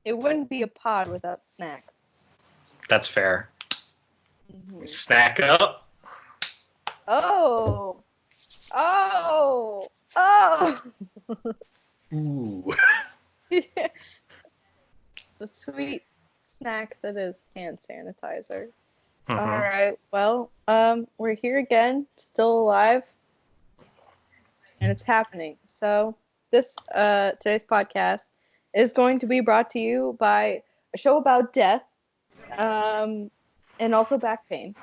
It wouldn't be a pod without snacks. That's fair. We snack up. Oh! Ooh. The sweet snack that is hand sanitizer. Mm-hmm. All right. Well, we're here again, still alive, and it's happening. So this today's podcast is going to be brought to you by a show about death, and also back pain.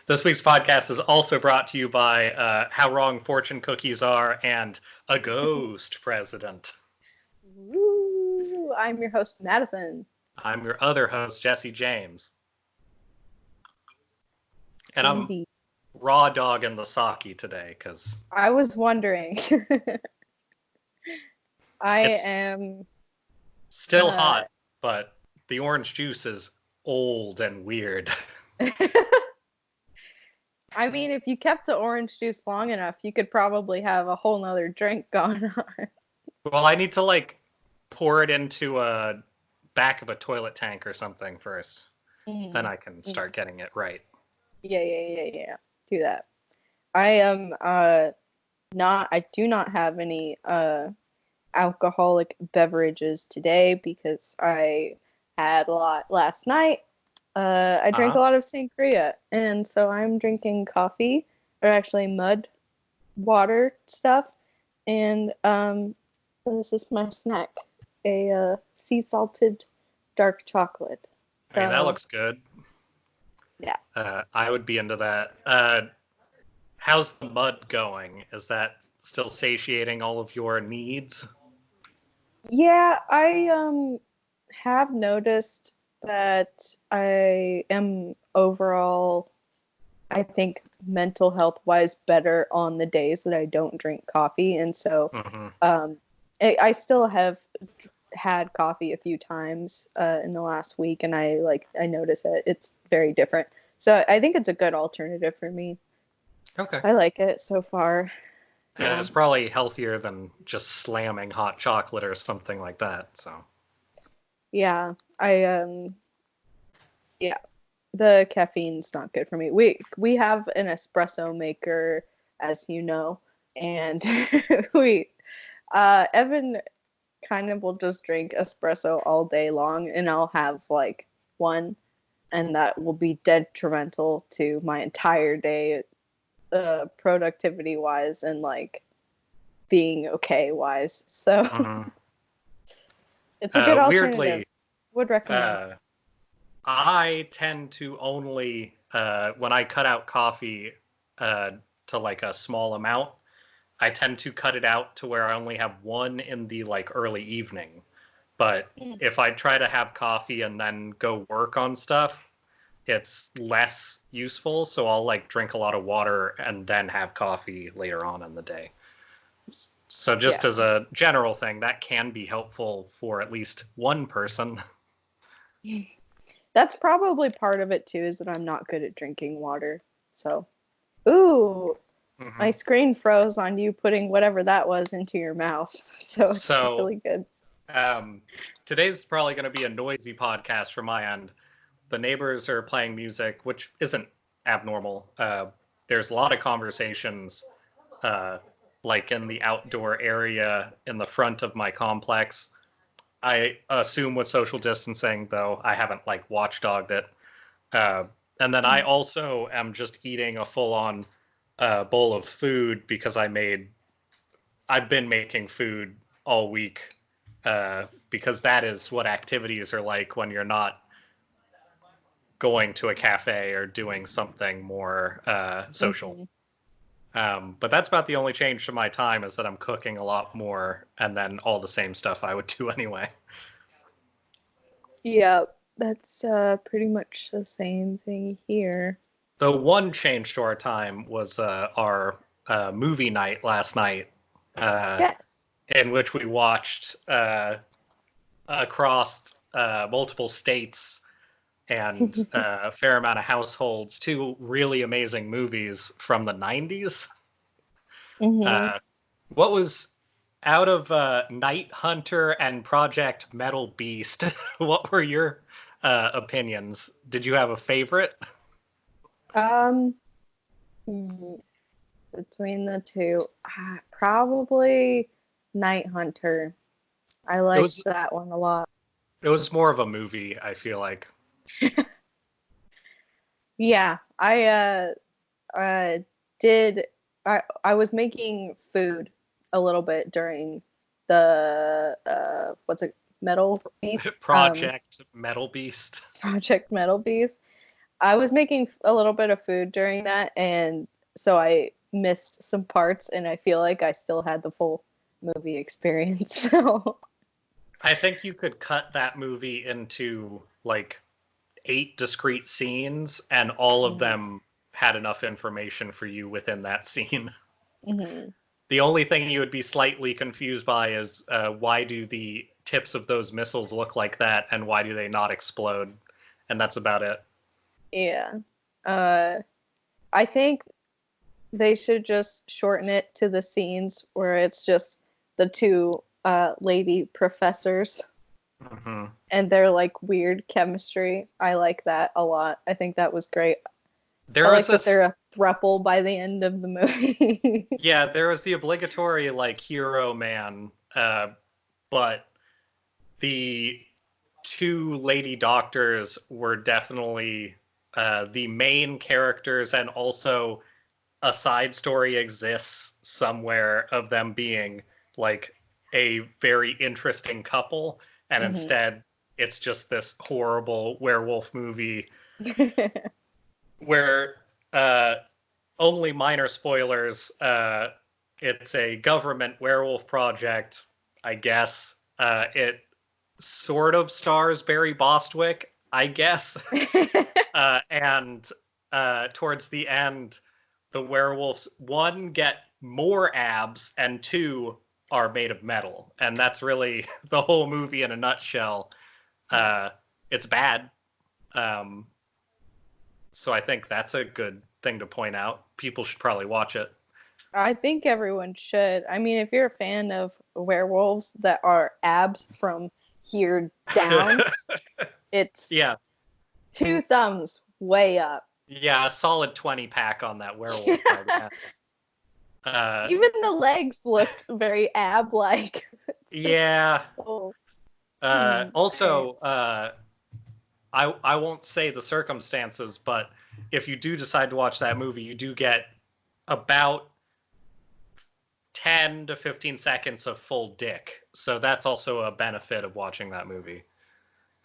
This week's podcast is also brought to you by How Wrong Fortune Cookies Are and a Ghost President. Woo! I'm your host, Madison. I'm your other host, Jesse James. And Indeed. I'm raw dogging the sake today because I was wondering. I It's- am still hot, but the orange juice is old and weird. I mean, if you kept the orange juice long enough, you could probably have a whole nother drink going on. Well, I need to pour it into a back of a toilet tank or something first. Then I can start getting it right. Yeah. Do that. I am I do not have any alcoholic beverages today because I had a lot last night. I drank a lot of sangria, and so I'm drinking coffee, or actually mud water stuff, and this is my snack, a sea salted dark chocolate. I mean, that looks good. Yeah. I would be into that. How's the mud going? Is that still satiating all of your needs? Yeah, I have noticed that I am overall, I think, mental health wise better on the days that I don't drink coffee, and so I still have had coffee a few times in the last week, and I notice that it's very different. So I think it's a good alternative for me. Okay. I like it so far. And it's probably healthier than just slamming hot chocolate or something like that. So. Yeah, yeah, the caffeine's not good for me. We have an espresso maker, as you know, and Evan kind of will just drink espresso all day long, and I'll have one, and that will be detrimental to my entire day, productivity wise and being okay wise. So it's a good alternative. Weirdly, would recommend. I tend to only when I cut out coffee to a small amount, I tend to cut it out to where I only have one in the early evening. But if I try to have coffee and then go work on stuff, it's less useful. So I'll drink a lot of water and then have coffee later on in the day. So just as a general thing, that can be helpful for at least one person. That's probably part of it too, is that I'm not good at drinking water. So, ooh, my screen froze on you putting whatever that was into your mouth. So it's really good. Today's probably going to be a noisy podcast from my end. The neighbors are playing music, which isn't abnormal. There's a lot of conversations, in the outdoor area in the front of my complex. I assume with social distancing, though I haven't watchdogged it. And then I also am just eating a full-on bowl of food because I've been making food all week because that is what activities are like when you're not going to a cafe or doing something more social. But that's about the only change to my time, is that I'm cooking a lot more and then all the same stuff I would do anyway. Yeah, that's pretty much the same thing here. The one change to our time was our movie night last night. Yes. In which we watched across multiple states and a fair amount of households, two really amazing movies from the 90s. What was Out of Night Hunter and Project Metal Beast, what were your opinions? Did you have a favorite? Um, hmm, between the two, probably Night Hunter. I It liked was that one a lot. it was more of a movie, I feel like. Yeah, I did. I was making food a little bit during the what's it, Metal Beast, Project Metal Beast. Project Metal Beast. I was making a little bit of food during that, and so I missed some parts, and I feel like I still had the full movie experience. So I think you could cut that movie into like 8 discrete scenes, and all of mm-hmm. them had enough information for you within that scene. Mm-hmm. The only thing you would be slightly confused by is why do the tips of those missiles look like that, and why do they not explode? And that's about it. Yeah, uh, I think they should just shorten it to the scenes where it's just the two lady professors Hmm. and their like weird chemistry. I like that a lot. I think that was great. I There was like that this, they're a throuple by the end of the movie. yeah, there was the obligatory like hero man, but the two lady doctors were definitely the main characters, and also a side story exists somewhere of them being like a very interesting couple, and Hmm. instead it's just this horrible werewolf movie where only minor spoilers. It's a government werewolf project, I guess. It sort of stars Barry Bostwick, I guess. And towards the end, the werewolves, one, get more abs, and two, are made of metal. And that's really the whole movie in a nutshell. Uh, it's bad. Um, so I think that's a good thing to point out. People should probably watch it. I think everyone should. I mean, if you're a fan of werewolves that are abs from here down, it's Yeah. two thumbs way up. Yeah, a solid 20 pack on that werewolf by the end. Uh, Even the legs looked very ab-like. yeah. Oh, Also, I won't say the circumstances, but if you do decide to watch that movie, you do get about 10 to 15 seconds of full dick. So that's also a benefit of watching that movie.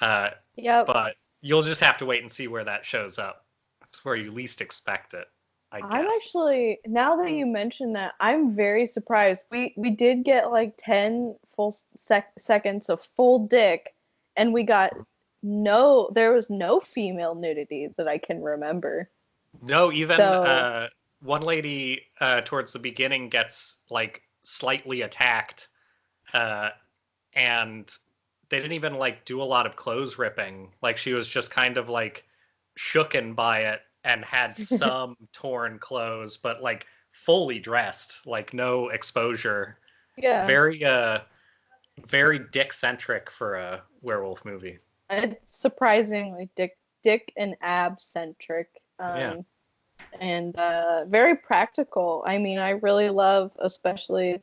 Uh, yep. but you'll just have to wait and see where that shows up. It's where you least expect it, I I'm guess. actually, now that you mention that, I'm very surprised. We did get like 10 full seconds of full dick, and we got there was no female nudity that I can remember. No, even So, one lady towards the beginning gets like slightly attacked, uh, and they didn't even like do a lot of clothes ripping. Like she was just kind of like shooken by it and had some torn clothes, but like fully dressed, like no exposure. yeah, Very very dick centric for a werewolf movie. it's surprisingly dick and ab centric. Yeah. And very practical. I mean, I really love, especially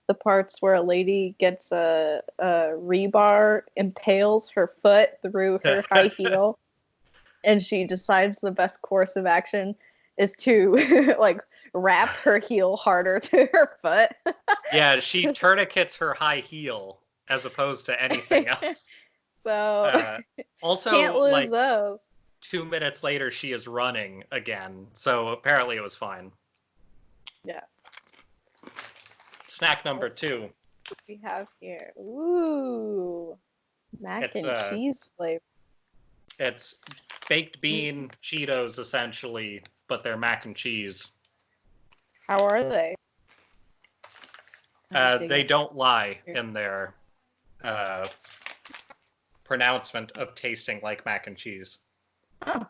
the parts where a lady gets a rebar, impales her foot through her high heel, and she decides the best course of action is to like wrap her heel harder to her foot. Yeah, she tourniquets her high heel as opposed to anything else. So Uh, can't Also, lose like those. 2 minutes later, she is running again. So apparently, it was fine. Yeah. Snack number What two. we have here? Ooh, mac It's and cheese flavor. it's baked bean Cheetos essentially, but they're mac and cheese. How are they? They Digging. don't lie in their uh, pronouncement of tasting like mac and cheese. Oh,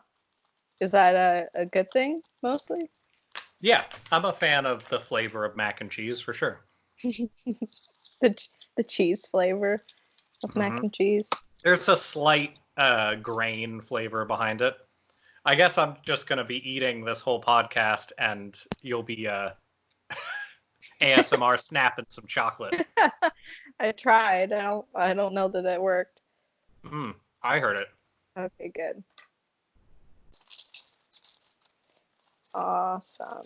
is that a good thing mostly? Yeah, I'm a fan of the flavor of mac and cheese for sure. The cheese flavor of mac and cheese. There's a slight grain flavor behind it. I guess I'm just going to be eating this whole podcast, and you'll be ASMR snapping some chocolate. I tried. I don't know that it worked. I heard it. Okay, good. Awesome.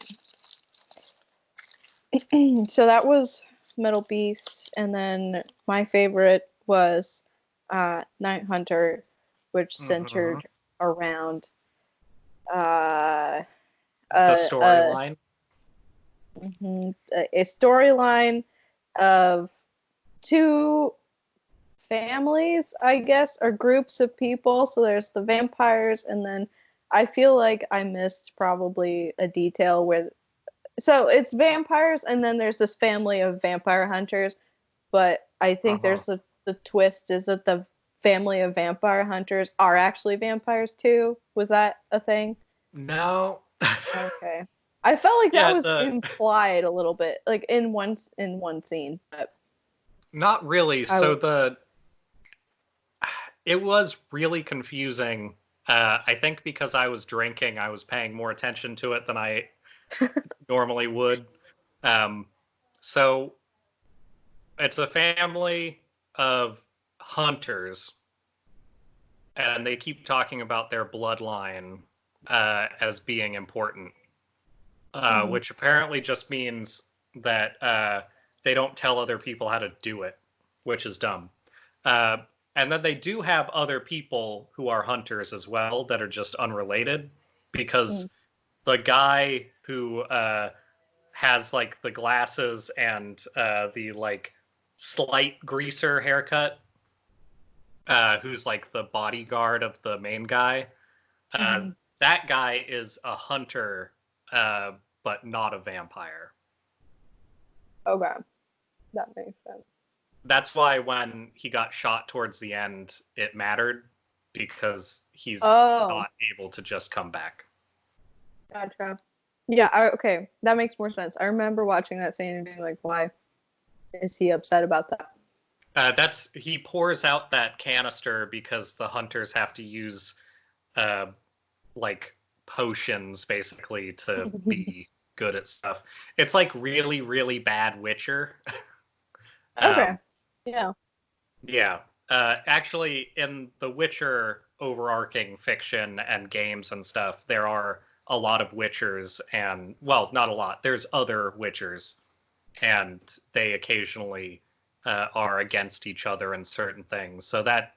So that was Metal Beast, and then my favorite was Night Hunter, which centered around the storyline. A storyline of two families, I guess, or groups of people. So there's the vampires, and then I feel like I missed probably a detail where. So it's vampires, and then there's this family of vampire hunters. But I think there's the twist is that the family of vampire hunters are actually vampires too. Was that a thing? No. Okay. I felt like that was implied a little bit, like in one scene, but not really. So it was really confusing. I think because I was drinking, I was paying more attention to it than I normally would. So it's a family of hunters, and they keep talking about their bloodline as being important. Which apparently just means that they don't tell other people how to do it, which is dumb. And then they do have other people who are hunters as well that are just unrelated, because the guy who has like the glasses and the like slight greaser haircut, who's like the bodyguard of the main guy, that guy is a hunter. But not a vampire. Okay. That makes sense. That's why when he got shot towards the end, it mattered, because he's not able to just come back. Gotcha. Yeah, okay. That makes more sense. I remember watching that scene and being like, why is he upset about that? He pours out that canister because the hunters have to use like potions basically to be good at stuff. It's like really, really bad Witcher. Okay. Yeah. Yeah. Actually, in the Witcher overarching fiction and games and stuff, there are a lot of Witchers, and, well, not a lot. There's other Witchers, and they occasionally are against each other in certain things. So that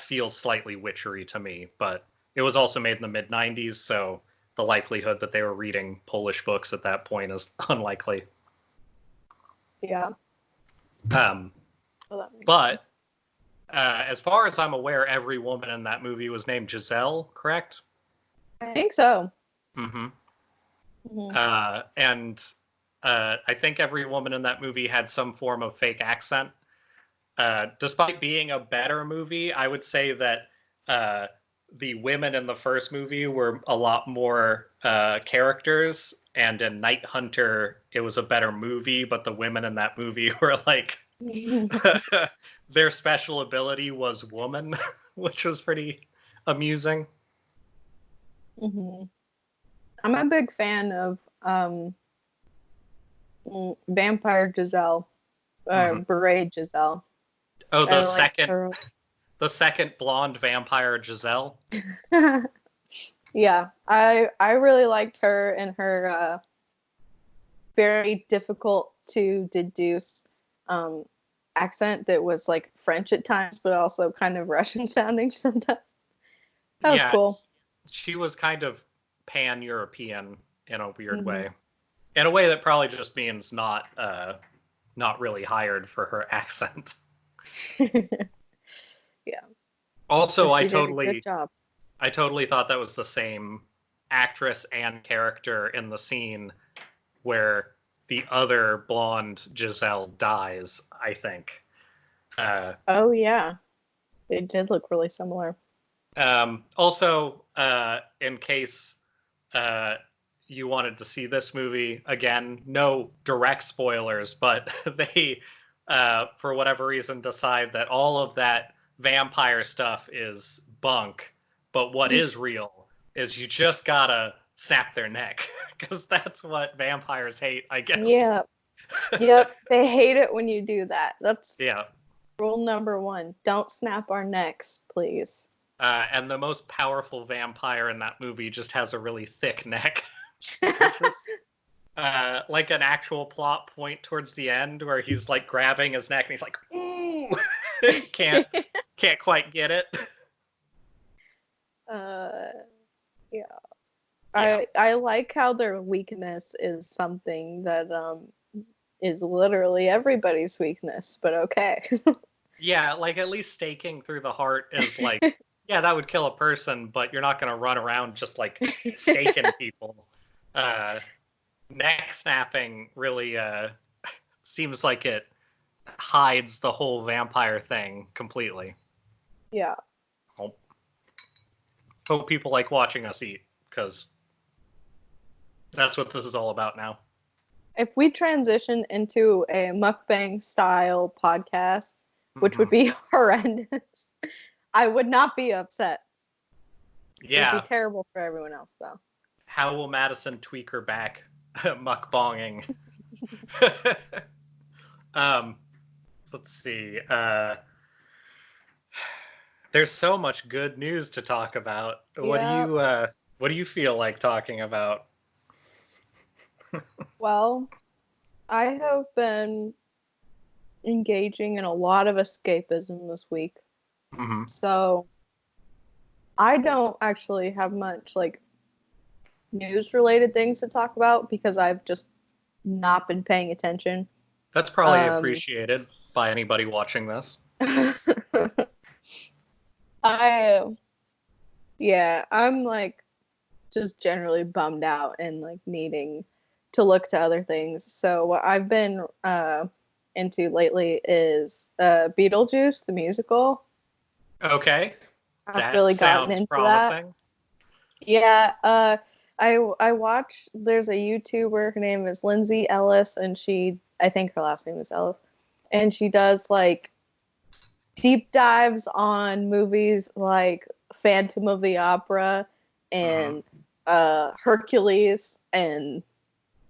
feels slightly witchery to me, but it was also made in the mid-90s, so the likelihood that they were reading Polish books at that point is unlikely. Yeah. But as far as I'm aware, every woman in that movie was named Giselle, correct? I think so. And I think every woman in that movie had some form of fake accent. Despite being a better movie, I would say that the women in the first movie were a lot more characters, and in Night Hunter, it was a better movie, but the women in that movie were like, their special ability was woman, which was pretty amusing. I'm a big fan of Vampire Giselle, Beret Giselle. Oh, the second blonde vampire Giselle. Yeah, I really liked her and her very difficult to deduce accent that was like French at times, but also kind of Russian sounding sometimes. That was cool. She was kind of pan-European in a weird way. In a way that probably just means not really hired for her accent. Yeah. Also, I totally thought that was the same actress and character in the scene where the other blonde Giselle dies, I think. Oh, yeah. They did look really similar. Also, in case you wanted to see this movie again, no direct spoilers, but they for whatever reason, decide that all of that vampire stuff is bunk, but what is real is you just gotta snap their neck, because that's what vampires hate, I guess. Yeah. Yep. They hate it when you do that. That's Yeah. rule number one. Don't snap our necks, please. And the most powerful vampire in that movie just has a really thick neck, which is like an actual plot point towards the end where he's like grabbing his neck and he's like, ooh, can't quite get it. Yeah. Yeah. I like how their weakness is something that is literally everybody's weakness, but okay. Yeah, like at least staking through the heart is like, yeah, that would kill a person, but you're not gonna run around just like staking people. Neck snapping really seems like it hides the whole vampire thing completely. Yeah. Hope people like watching us eat, because that's what this is all about now. If we transition into a mukbang style podcast, which would be horrendous, I would not be upset. Yeah. It would be terrible for everyone else, though. How will Madison tweak her back mukbanging? Let's see. There's so much good news to talk about. Yeah. What do you feel like talking about? Well, I have been engaging in a lot of escapism this week. Mm-hmm. So I don't actually have much like news related things to talk about because I've just not been paying attention. That's probably appreciated by anybody watching this. I'm like just generally bummed out and like needing to look to other things. So what I've been into lately is Beetlejuice the musical. Okay. I've That really gotten sounds into promising. that. Yeah, I watch. There's a YouTuber. Her name is Lindsay Ellis, and I think her last name is Ellis, and she does like deep dives on movies like Phantom of the Opera and Hercules, and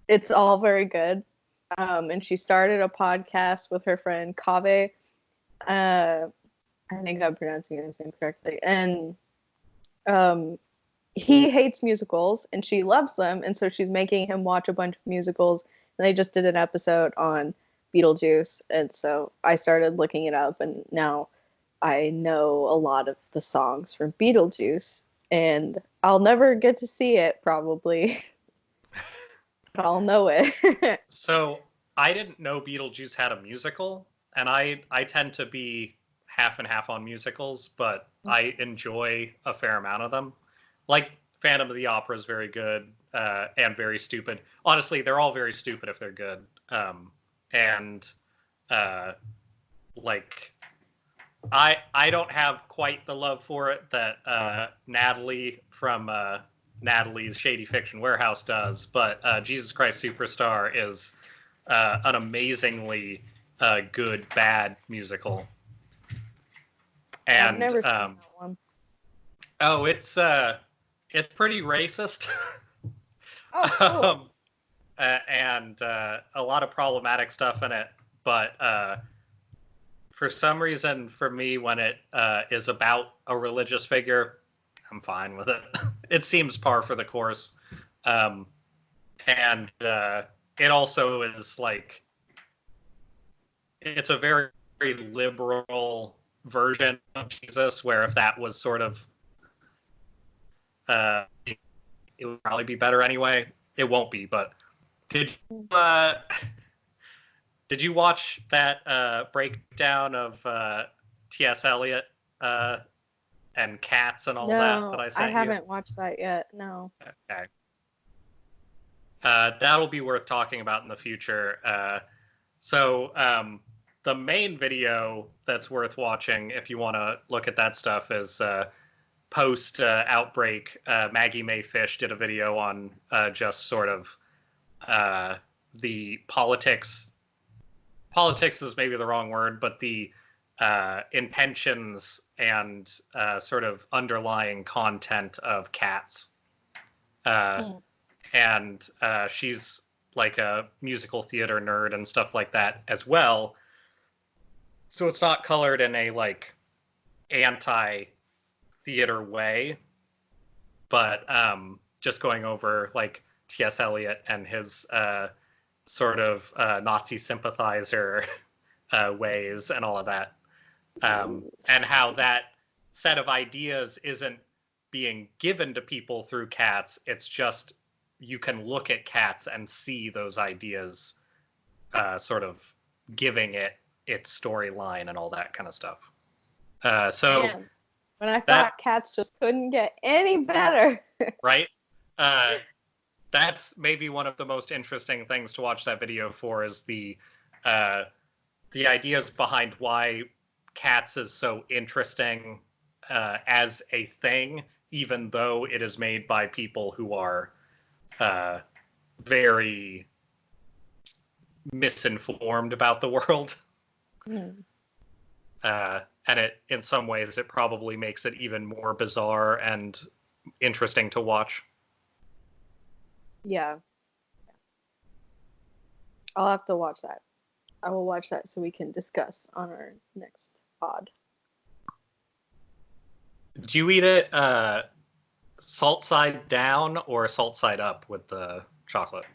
it's all very good. And she started a podcast with her friend Kaveh. I think I'm pronouncing his name correctly, and he hates musicals and she loves them, and so she's making him watch a bunch of musicals. And they just did an episode on Beetlejuice, and so I started looking it up, and now I know a lot of the songs from Beetlejuice, and I'll never get to see it probably, but I'll know it. So I didn't know Beetlejuice had a musical, and I tend to be half and half on musicals, but I enjoy a fair amount of them. Like Phantom of the Opera is very good and very stupid. Honestly, they're all very stupid if they're good. And like I don't have quite the love for it that Natalie from Natalie's Shady Fiction Warehouse does, but Jesus Christ Superstar is an amazingly good bad musical. And I've never seen that one. Oh, it's pretty racist. Oh, cool. And a lot of problematic stuff in it, but for some reason, for me, when it is about a religious figure, I'm fine with it. It seems par for the course, and it also is like it's a very, very liberal version of Jesus, where if that was sort of it would probably be better anyway. It won't be, but did you watch that breakdown of T.S. Eliot and cats and all that I sent you? I haven't watched that yet. No. Okay. That'll be worth talking about in the future. So the main video that's worth watching if you want to look at that stuff is post outbreak. Maggie Mae Fish did a video on just sort of the politics politics is maybe the wrong word, but the intentions and sort of underlying content of Cats. And she's like a musical theater nerd and stuff like that as well. So it's not colored in a like anti-theater way, but just going over like T.S. Eliot and his sort of Nazi sympathizer ways and all of that. And how that set of ideas isn't being given to people through Cats. It's just you can look at Cats and see those ideas sort of giving it its storyline and all that kind of stuff. So Man, when I thought Cats just couldn't get any better. Right? That's maybe one of the most interesting things to watch that video for, is the ideas behind why Cats is so interesting as a thing, even though it is made by people who are very misinformed about the world. And it, in some ways, it probably makes it even more bizarre and interesting to watch. Yeah. I'll have to watch that. I will watch that so we can discuss on our next pod. Do you eat it salt side down or salt side up with the chocolate?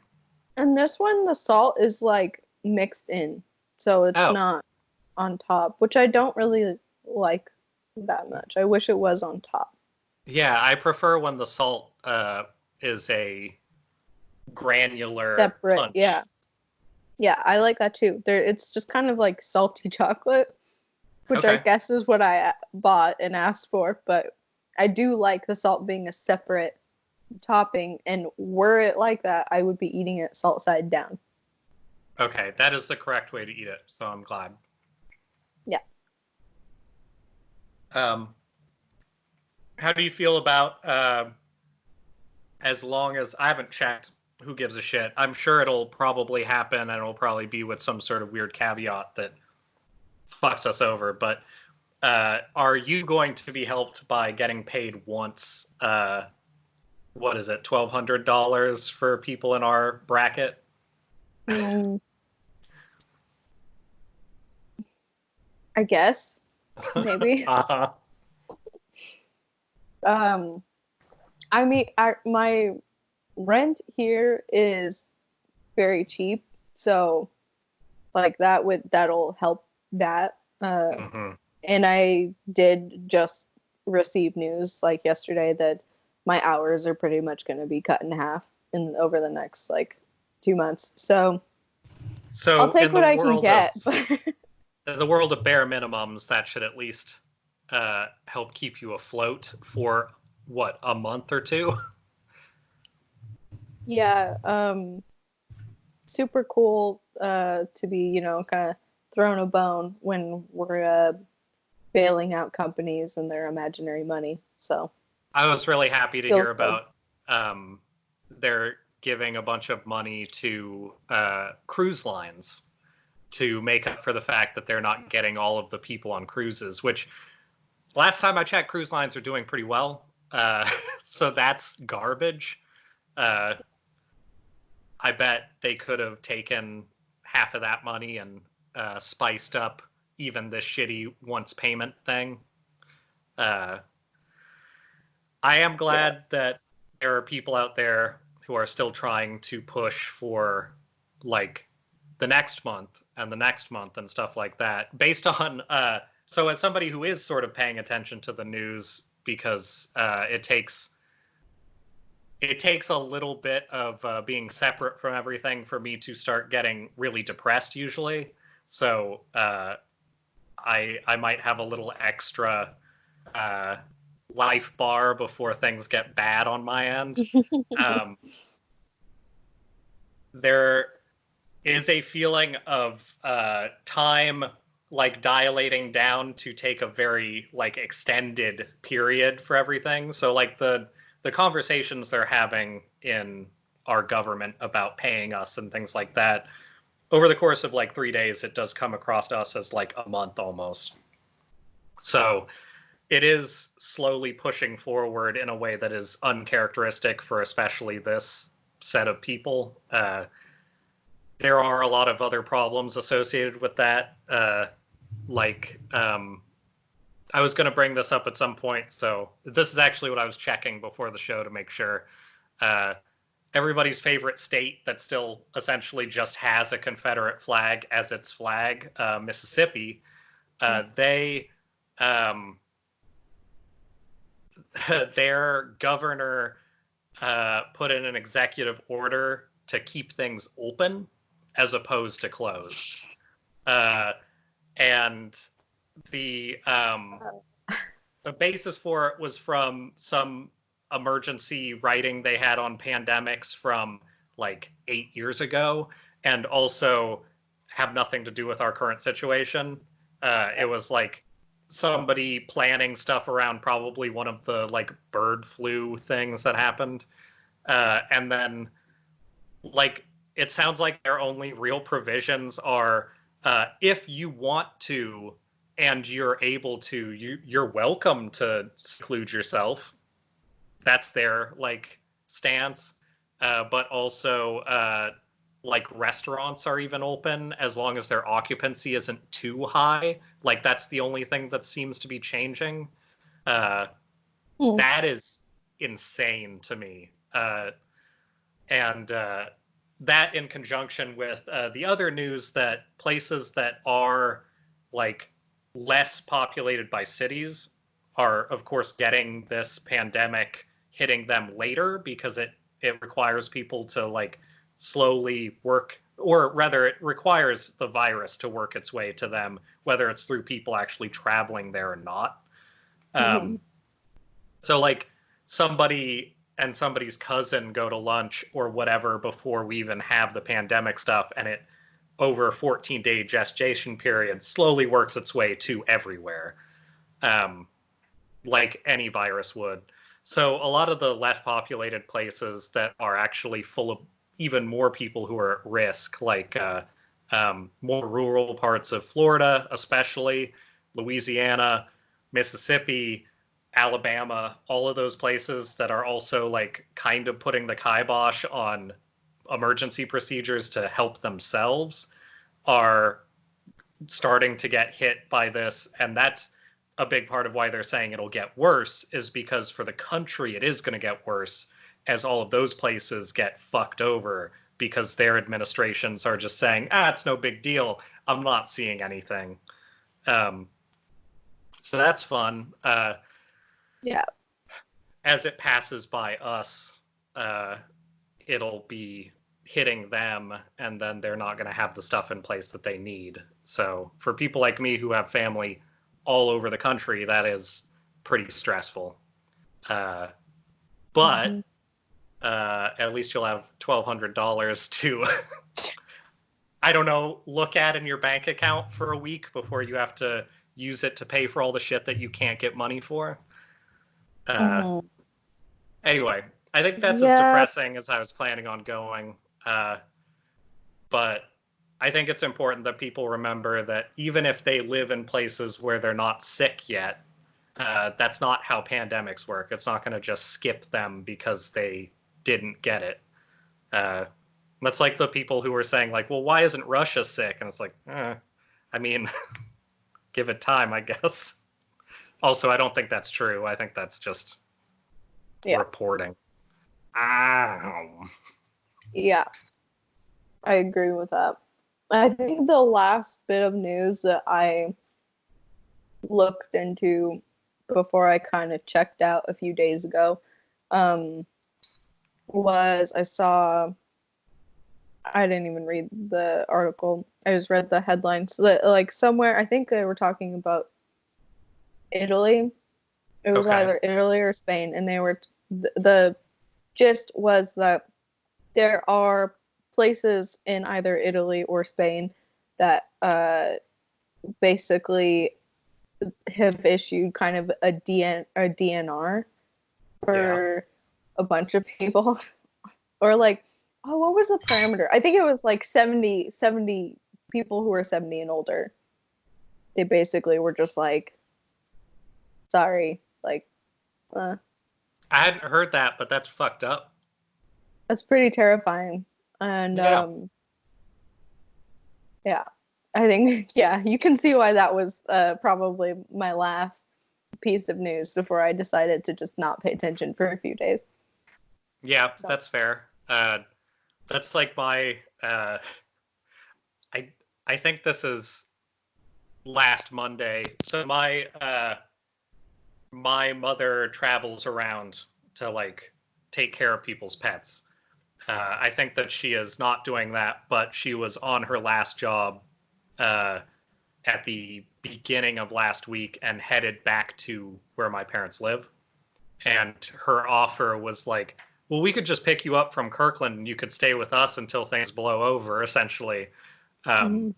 And this one, the salt is like mixed in, so it's not on top, which I don't really like that much. I wish it was on top. Yeah, I prefer when the salt is a granular separate punch. Yeah, I like that too. It's just kind of like salty chocolate, which I guess is what I bought and asked for, but I do like the salt being a separate topping, and were it like that, I would be eating it salt side down. Okay, that is the correct way to eat it, so I'm glad. Yeah. How do you feel about as long as I haven't checked, who gives a shit? I'm sure it'll probably happen, and it'll probably be with some sort of weird caveat that fucks us over, but are you going to be helped by getting paid once, what is it, $1,200 for people in our bracket? I guess. Maybe. Uh-huh. I mean, my rent here is very cheap, so like that'll help that. And I did just receive news like yesterday that my hours are pretty much going to be cut in half over the next like 2 months. So I'll take what I can get. In the world of bare minimums, that should at least help keep you afloat for what, a month or two? Yeah, super cool to be, kind of thrown a bone when we're bailing out companies and their imaginary money. So I was really happy to hear about they're giving a bunch of money to cruise lines to make up for the fact that they're not getting all of the people on cruises, which last time I checked, cruise lines are doing pretty well. So that's garbage. I bet they could have taken half of that money and spiced up even this shitty once payment thing. I am glad that there are people out there who are still trying to push for like the next month and the next month and stuff like that, based on so as somebody who is sort of paying attention to the news, because it takes a little bit of being separate from everything for me to start getting really depressed usually. So I might have a little extra life bar before things get bad on my end. There is a feeling of time like dilating down to take a very like extended period for everything. So like the conversations they're having in our government about paying us and things like that over the course of like 3 days, it does come across to us as like a month almost. So it is slowly pushing forward in a way that is uncharacteristic for especially this set of people. There are a lot of other problems associated with that. I was going to bring this up at some point, so this is actually what I was checking before the show to make sure. Everybody's favorite state that still essentially just has a Confederate flag as its flag, Mississippi, they their governor put in an executive order to keep things open as opposed to closed. And the basis for it was from some emergency writing they had on pandemics from like 8 years ago, and also have nothing to do with our current situation. It was like somebody planning stuff around probably one of the like bird flu things that happened. And then like it sounds like their only real provisions are if you want to and you're able to, you're welcome to seclude yourself. That's their like stance. But also like restaurants are even open as long as their occupancy isn't too high. Like that's the only thing that seems to be changing. That is insane to me. And that in conjunction with the other news that places that are like less populated by cities are of course getting this pandemic hitting them later because it requires people to like slowly work, or rather it requires the virus to work its way to them, whether it's through people actually traveling there or not. So like somebody and somebody's cousin go to lunch or whatever before we even have the pandemic stuff, and it over a 14-day gestation period slowly works its way to everywhere, like any virus would. So a lot of the less populated places that are actually full of even more people who are at risk, like more rural parts of Florida, especially Louisiana, Mississippi, Alabama, all of those places that are also like kind of putting the kibosh on emergency procedures to help themselves are starting to get hit by this. And that's a big part of why they're saying it'll get worse, is because for the country, it is going to get worse as all of those places get fucked over because their administrations are just saying, it's no big deal. I'm not seeing anything. So that's fun. Yeah. As it passes by us, it'll be hitting them, and then they're not going to have the stuff in place that they need. So for people like me who have family all over the country, that is pretty stressful. But at least you'll have $1,200 to, I don't know, look at in your bank account for a week before you have to use it to pay for all the shit that you can't get money for. Anyway, I think that's as depressing as I was planning on going. But I think it's important that people remember that even if they live in places where they're not sick yet, that's not how pandemics work. It's not going to just skip them because they didn't get it. That's like the people who were saying, like, well, why isn't Russia sick? And it's like, I mean, give it time, I guess. Also, I don't think that's true. I think that's just reporting. Yeah, I agree with that. I think the last bit of news that I looked into before I kind of checked out a few days ago was I didn't even read the article. I just read the headlines. Like somewhere, I think they were talking about Italy. It was either Italy or Spain, and they were the gist was that there are places in either Italy or Spain that basically have issued kind of a DNR for a bunch of people, or like Oh, what was the parameter? I think it was like 70 people who were 70 and older. They basically were just like, sorry, like, uh, I hadn't heard that, but that's fucked up. that's pretty terrifying. And Yeah. yeah, I think yeah, you can see why that was probably my last piece of news before I decided to just not pay attention for a few days. Yeah, So, that's fair. That's like my I I think this is last Monday. So my mother travels around to like take care of people's pets. I think that she is not doing that, but she was on her last job uh, at the beginning of last week and headed back to where my parents live. And her offer was like, well, we could just pick you up from Kirkland and you could stay with us until things blow over, essentially. Um, mm-hmm.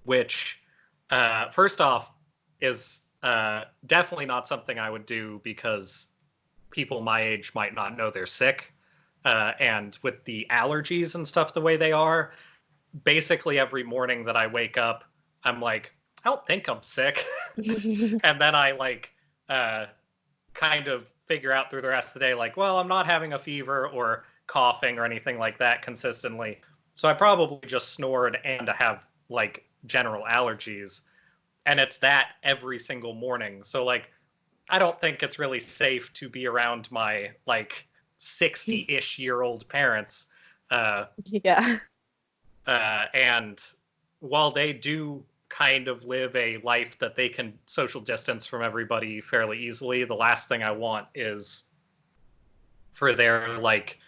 which, first off, is definitely not something I would do because people my age might not know they're sick. And with the allergies and stuff the way they are, basically every morning that I wake up, I'm like, I don't think I'm sick. And then I like uh, kind of figure out through the rest of the day, like, well, I'm not having a fever or coughing or anything like that consistently. So I probably just snored and have like general allergies. And it's that every single morning. So like I don't think it's really safe to be around my like 60-ish year old parents. Uh, Yeah. and while they do kind of live a life that they can social distance from everybody fairly easily, the last thing I want is for their like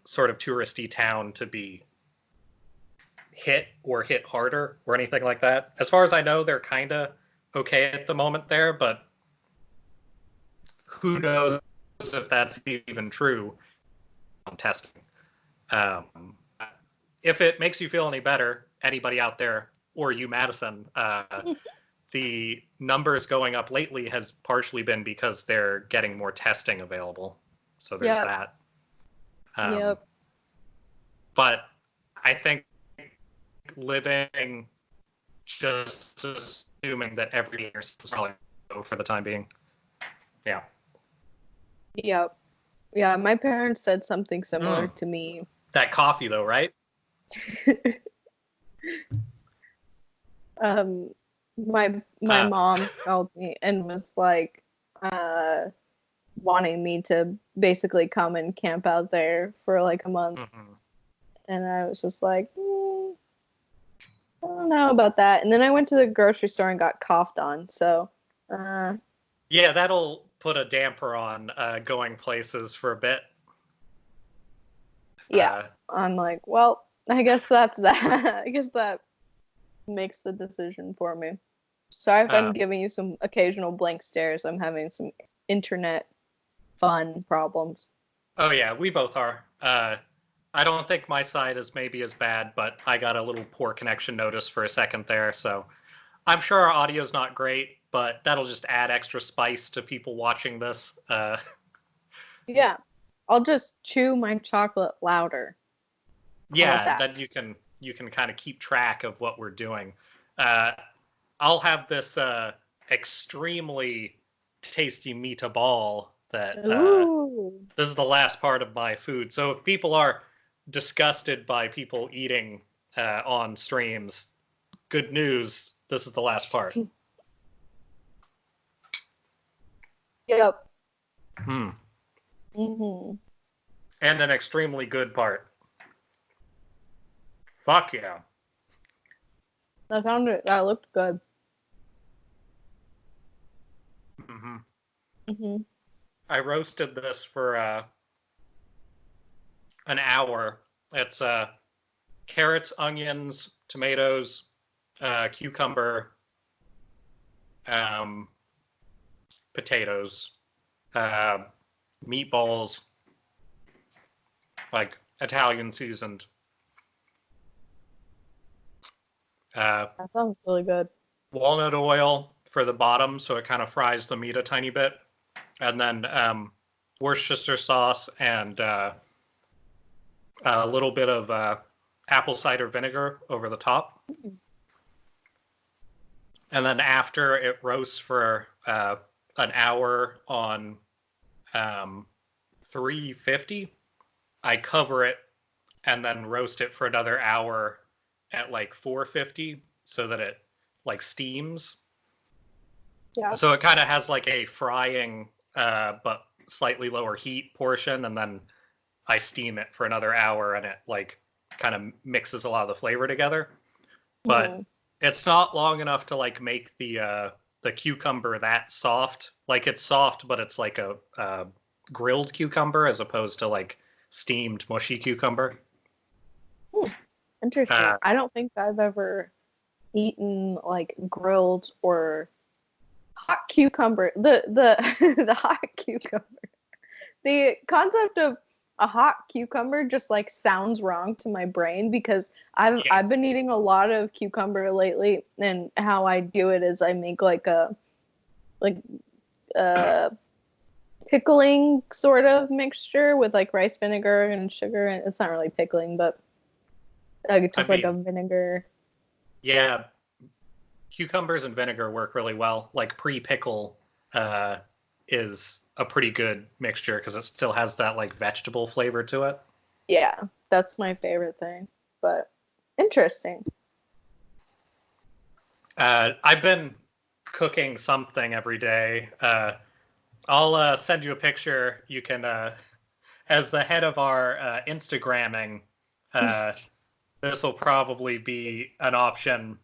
sort of touristy town to be hit or hit harder or anything like that. As far as I know, they're kind of okay at the moment there, but who knows if that's even true on testing. Um, if it makes you feel any better, anybody out there, or you, Madison, the numbers going up lately has partially been because they're getting more testing available. So there's Yep. that. Um, Yep. but I think living just assuming that every year is probably low for the time being. Yeah. Yep. Yeah, my parents said something similar Mm. to me. That coffee, though, right? um my Uh, mom called me and was like uh wanting me to basically come and camp out there for like a month, mhm. and I was just like, I don't know about that. And then I went to the grocery store and got coughed on, so uh Yeah, that'll put a damper on going places for a bit. yeah, Uh, I'm like, well, I guess that's that. I guess that makes the decision for me. Sorry if I'm uh, giving you some occasional blank stares. I'm having some internet fun problems. oh yeah, we both are. I don't think my side is maybe as bad, but I got a little poor connection notice for a second there, so I'm sure our audio's not great, but that'll just add extra spice to people watching this. Yeah. I'll just chew my chocolate louder. How about Yeah, that? then you can kind of keep track of what we're doing. Uh, I'll have this extremely tasty meatball that Ooh. this is the last part of my food. So if people are disgusted by people eating on streams, good news. This is the last part. Yep. Hmm. Mm-hmm. And an extremely good part. Fuck yeah. That looked good. Hmm. Mm-hmm. I roasted this for an hour. It's carrots, onions, tomatoes, cucumber, um, potatoes, uh, meatballs, like Italian seasoned, uh, That sounds really good. walnut oil for the bottom, so it kind of fries the meat a tiny bit, and then Worcestershire sauce and a little bit of apple cider vinegar over the top. And then after it roasts for an hour on 350, I cover it and then roast it for another hour at like 450 so that it like steams. Yeah. So it kind of has like a frying but slightly lower heat portion, and then I steam it for another hour and it like kind of mixes a lot of the flavor together. But it's not long enough to like make the cucumber that soft. Like it's soft, but it's like a grilled cucumber as opposed to like steamed mushy cucumber. Interesting. I don't think I've ever eaten like grilled or hot cucumber. The hot cucumber. The concept of a hot cucumber just like sounds wrong to my brain because I've been eating a lot of cucumber lately, and how I do it is I make like a pickling sort of mixture with like rice vinegar and sugar, and it's not really pickling, but just like a vinegar. Yeah, cucumbers and vinegar work really well. Like pre-pickle is a pretty good mixture because it still has that like vegetable flavor to it. Yeah, that's my favorite thing. But interesting. I've been cooking something every day. I'll send you a picture. You can, as the head of our Instagramming, this will probably be an option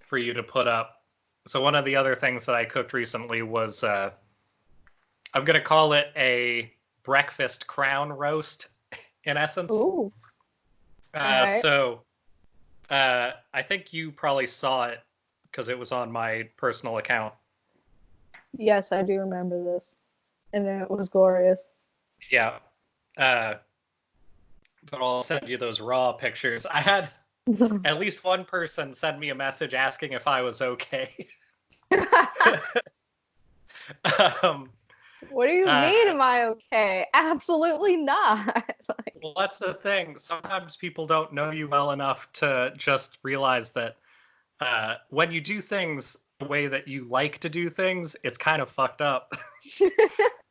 for you to put up. So one of the other things that I cooked recently was, I'm going to call it a breakfast crown roast, in essence. Ooh. Right. So I think you probably saw it because it was on my personal account. Yes, I do remember this. And it was glorious. Yeah. But I'll send you those raw pictures. I had at least one person send me a message asking if I was okay. What do you mean, am I okay? Absolutely not. Well, that's the thing. Sometimes people don't know you well enough to just realize that when you do things the way that you like to do things, it's kind of fucked up.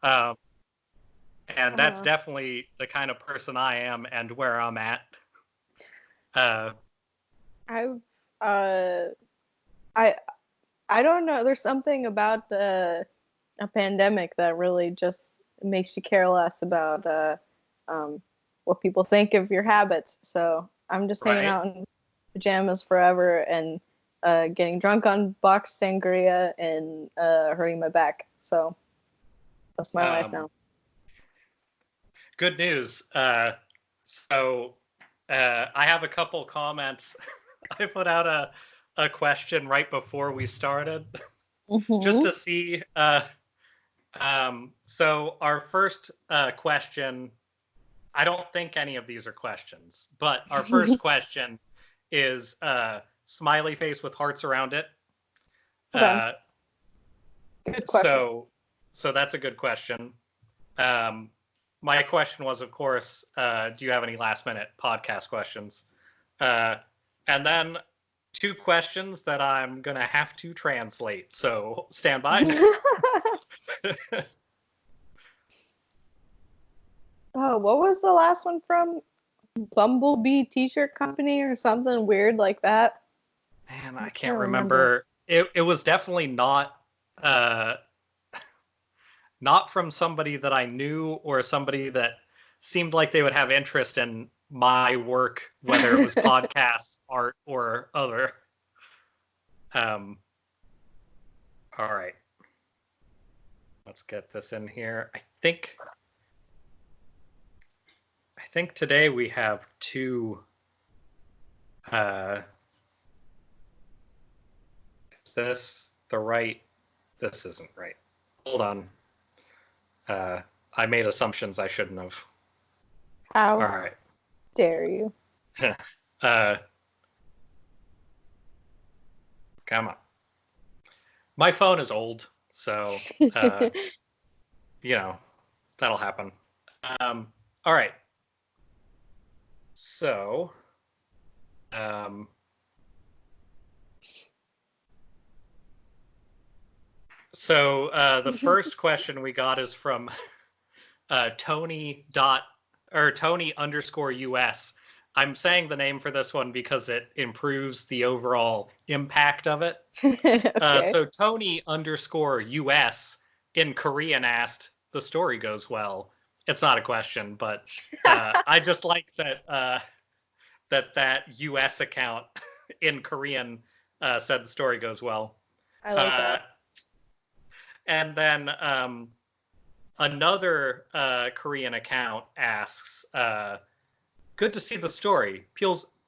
And that's definitely the kind of person I am and where I'm at. I don't know. There's something about a pandemic that really just makes you care less about what people think of your habits. So I'm just hanging out in pajamas forever and getting drunk on boxed sangria and hurting my back. So that's my life now. Good news. So I have a couple comments. I put out a question right before we started just to see. So our first question, I don't think any of these are questions, but our first question is smiley face with hearts around it. Okay. Good question. So that's a good question. My question was, of course, do you have any last minute podcast questions? And then 2 questions that I'm going to have to translate. So stand by. Oh, what was the last one from? Bumblebee T-shirt company or something weird like that? Man, I can't remember. It was definitely not not from somebody that I knew or somebody that seemed like they would have interest in my work, whether it was podcasts, art, or other. All right. Let's get this in here. I think today we have 2. Is this the right? This isn't right. Hold on. I made assumptions I shouldn't have. How All right. dare you? Come on. My phone is old, so you know that'll happen. All right. So, um, the first question we got is from Tony_US. I'm saying the name for this one because it improves the overall impact of it. Okay. So Tony_US in Korean asked, "The story goes well." It's not a question, but I just like that US account in Korean said the story goes well. I like Uh, that. and then another Korean account asks, "Good to see the story.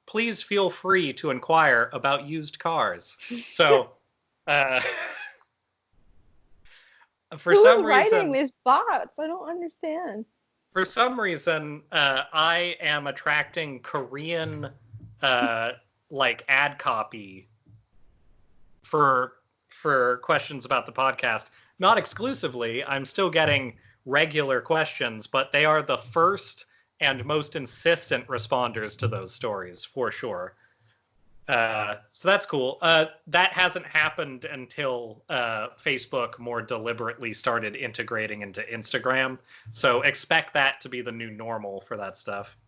Please feel free to inquire about used cars." So, uh, for Who's some writing reason, these bots? I don't understand. I am attracting Korean uh, like ad copy for questions about the podcast. Not exclusively. I'm still getting regular questions, but they are the first and most insistent responders to those stories for sure. So that's cool. That hasn't happened until Facebook more deliberately started integrating into Instagram. So expect that to be the new normal for that stuff.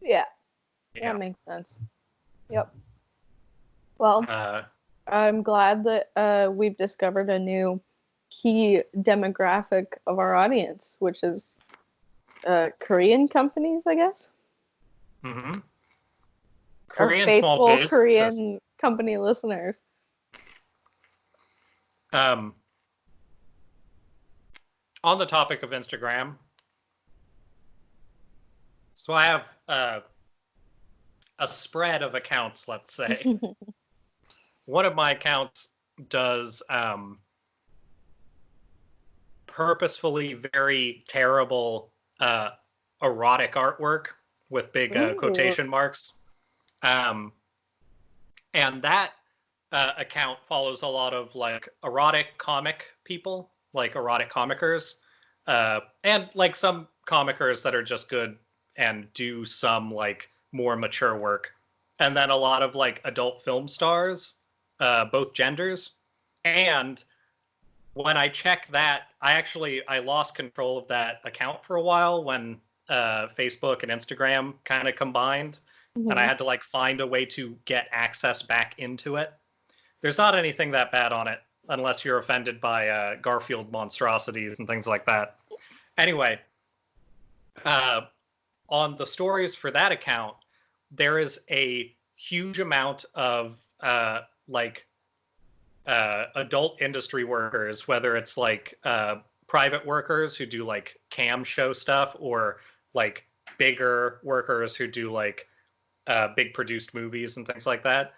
Yeah, that Yeah. makes sense. Yep. Well, Uh, I'm glad that we've discovered a new key demographic of our audience, which is Korean companies, I guess. mhm. Our Korean small faithful businesses. Korean company listeners. Um, on the topic of Instagram, so I have a spread of accounts, let's say. One of my accounts does purposefully very terrible erotic artwork with big Ooh. quotation marks. Um, and that account follows a lot of like erotic comic people, like erotic comicers, and like some comicers that are just good and do some like more mature work. And then a lot of like adult film stars, both genders. And when I checked that, I lost control of that account for a while when Facebook and Instagram kind of combined, and I Mhm. had to like find a way to get access back into it. There's not anything that bad on it unless you're offended by Garfield monstrosities and things like that. Anyway, uh, on the stories for that account, there is a huge amount of like adult industry workers, whether it's like private workers who do like cam show stuff or like bigger workers who do like big produced movies and things like that.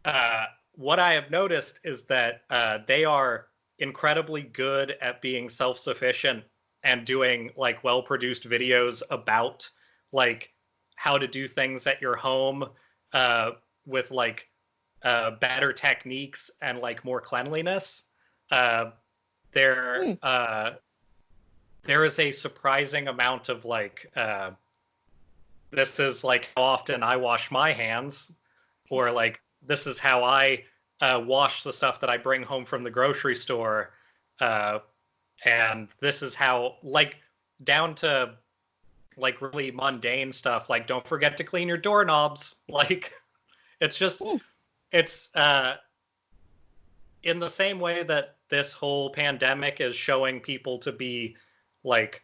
Uh, what I have noticed is that they are incredibly good at being self sufficient and doing like well produced videos about like how to do things at your home uh, with like better techniques and like more cleanliness. Uh, there, Hmm. uh, there is a surprising amount of like this is like how often I wash my hands, or like this is how I wash the stuff that I bring home from the grocery store, uh, and this is how like down to like really mundane stuff like don't forget to clean your doorknobs. Like it's just Hmm. it's in the same way that this whole pandemic is showing people to be like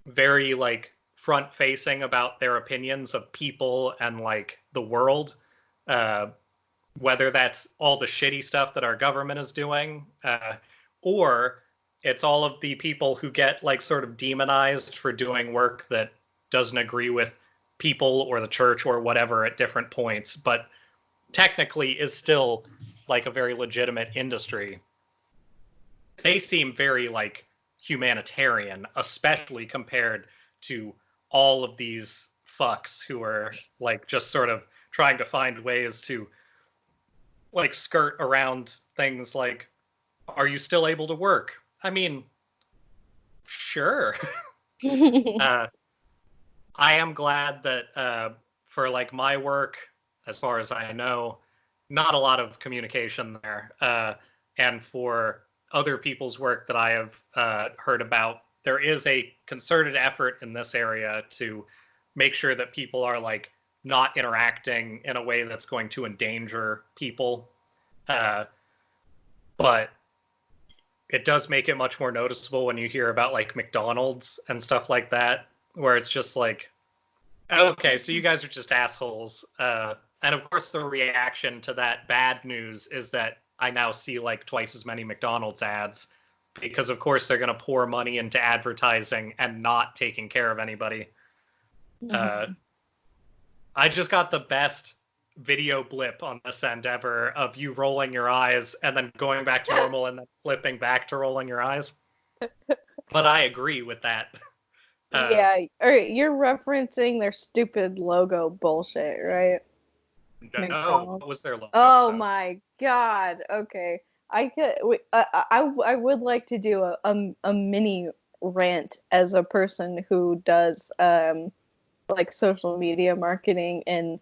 very like front facing about their opinions of people and like the world, uh, whether that's all the shitty stuff that our government is doing, or it's all of the people who get like sort of demonized for doing work that doesn't agree with people or the church or whatever at different points, but technically is still like a very legitimate industry. They seem very like humanitarian, especially compared to all of these fucks who are like just sort of trying to find ways to like skirt around things like, are you still able to work? I mean, sure. uh, I am glad that for like my work, as far as I know, not a lot of communication there. And for other people's work that I have heard about, there is a concerted effort in this area to make sure that people are like not interacting in a way that's going to endanger people. But it does make it much more noticeable when you hear about like McDonald's and stuff like that, where it's just like, okay, so you guys are just assholes. And of course, the reaction to that bad news is that I now see like twice as many McDonald's ads because, of course, they're going to pour money into advertising and not taking care of anybody. Mm-hmm. I just got the best video blip on this end ever of you rolling your eyes and then going back to normal and then flipping back to rolling your eyes. But I agree with that. Yeah, all right, you're referencing their stupid logo bullshit, right? No, McDonald's. what was their logo Oh stuff? my god. Okay. I would like to do a mini rant as a person who does like social media marketing and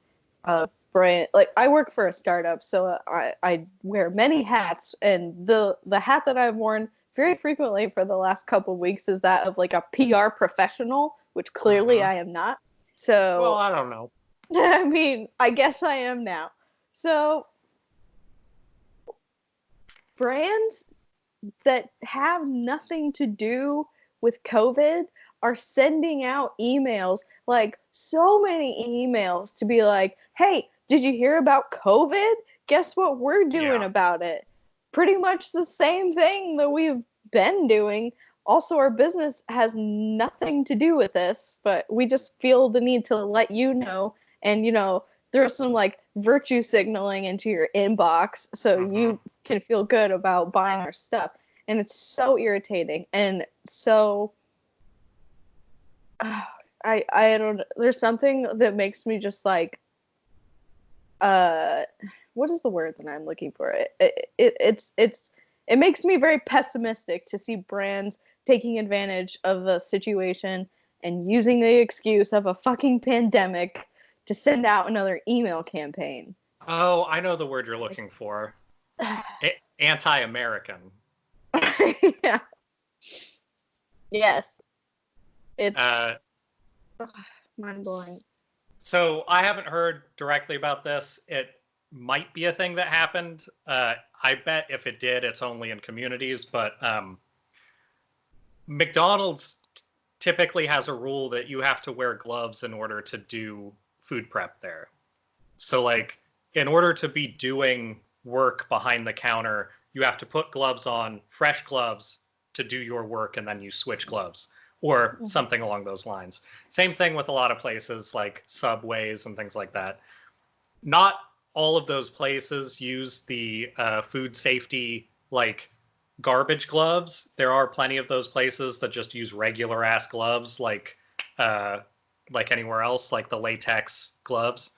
brand, like I work for a startup, so I wear many hats, and the hat that I've worn very frequently for the last couple of weeks is that of like a PR professional, which clearly Uh-huh. I am not. Well, So I don't know. I mean, I guess I am now. So brands that have nothing to do with COVID are sending out emails, like so many emails to be like, hey, did you hear about COVID? Guess what we're doing Yeah. about it? Pretty much the same thing that we've been doing. Also, our business has nothing to do with this, but we just feel the need to let you know and, there's some like virtue signaling into your inbox so Mm-hmm. you can feel good about buying our stuff. And it's so irritating and so I don't, there's something that makes me just like uh what is the word that I'm looking for? It makes me very pessimistic to see brands taking advantage of the situation and using the excuse of a fucking pandemic to send out another email campaign. Oh, I know the word you're looking for. Anti-American. Yeah. Yes. It's Uh, mind blowing. so I haven't heard directly about this. It might be a thing that happened. I bet if it did, it's only in communities. But McDonald's typically has a rule that you have to wear gloves in order to do food prep there. So, like, in order to be doing work behind the counter, you have to put gloves on, fresh gloves, to do your work, and then you switch gloves or something along those lines. Same thing with a lot of places like Subways and things like that. Not all of those places use the food safety like garbage gloves. There are plenty of those places that just use regular ass gloves uh, like anywhere else, like the latex gloves.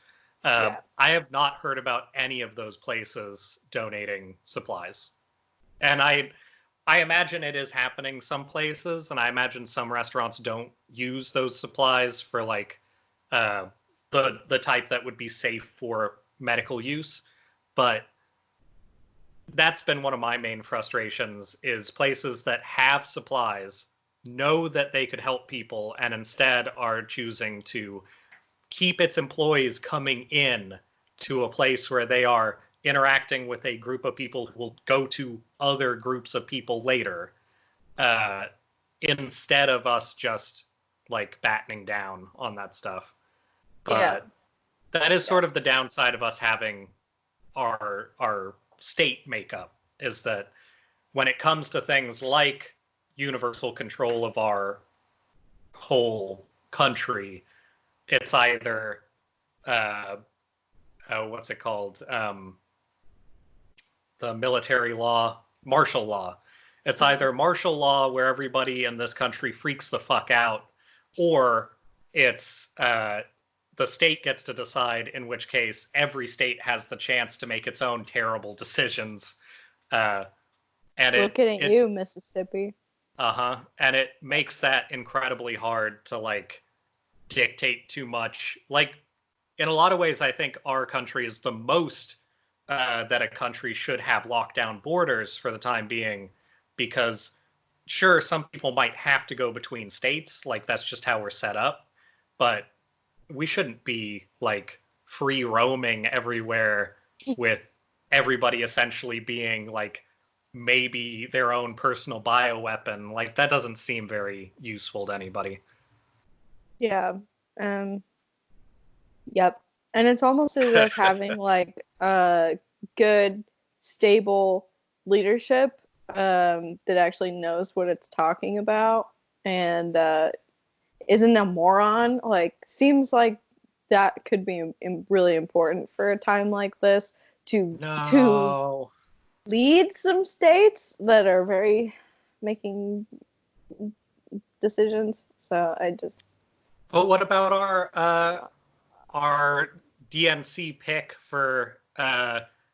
Yeah. I have not heard about any of those places donating supplies, and I imagine it is happening some places, and I imagine some restaurants don't use those supplies for like uh, the type that would be safe for medical use. But that's been one of my main frustrations is places that have supplies know that they could help people and instead are choosing to keep its employees coming in to a place where they are interacting with a group of people who will go to other groups of people later, uh, instead of us just like battening down on that stuff. Yeah. But that is Yeah. sort of the downside of us having our state makeup, is that when it comes to things like universal control of our whole country, it's either what's it called? The military law, martial law. It's either martial law where everybody in this country freaks the fuck out, or it's the state gets to decide, in which case every state has the chance to make its own terrible decisions. Uh, and Looking at it you, Mississippi. and it makes that incredibly hard to like dictate too much. Like, in a lot of ways, I think our country is the most that a country should have lockdown borders for the time being, because sure, some people might have to go between states, like that's just how we're set up, but we shouldn't be like free roaming everywhere with everybody essentially being like maybe their own personal bioweapon. Like that doesn't seem very useful to anybody. Yeah. Um, yep. And it's almost as if having like a good, stable leadership that actually knows what it's talking about and isn't a moron. Like, seems like that could be really important for a time like this to No. lead some states that are very making decisions. So I just But what about our DNC pick for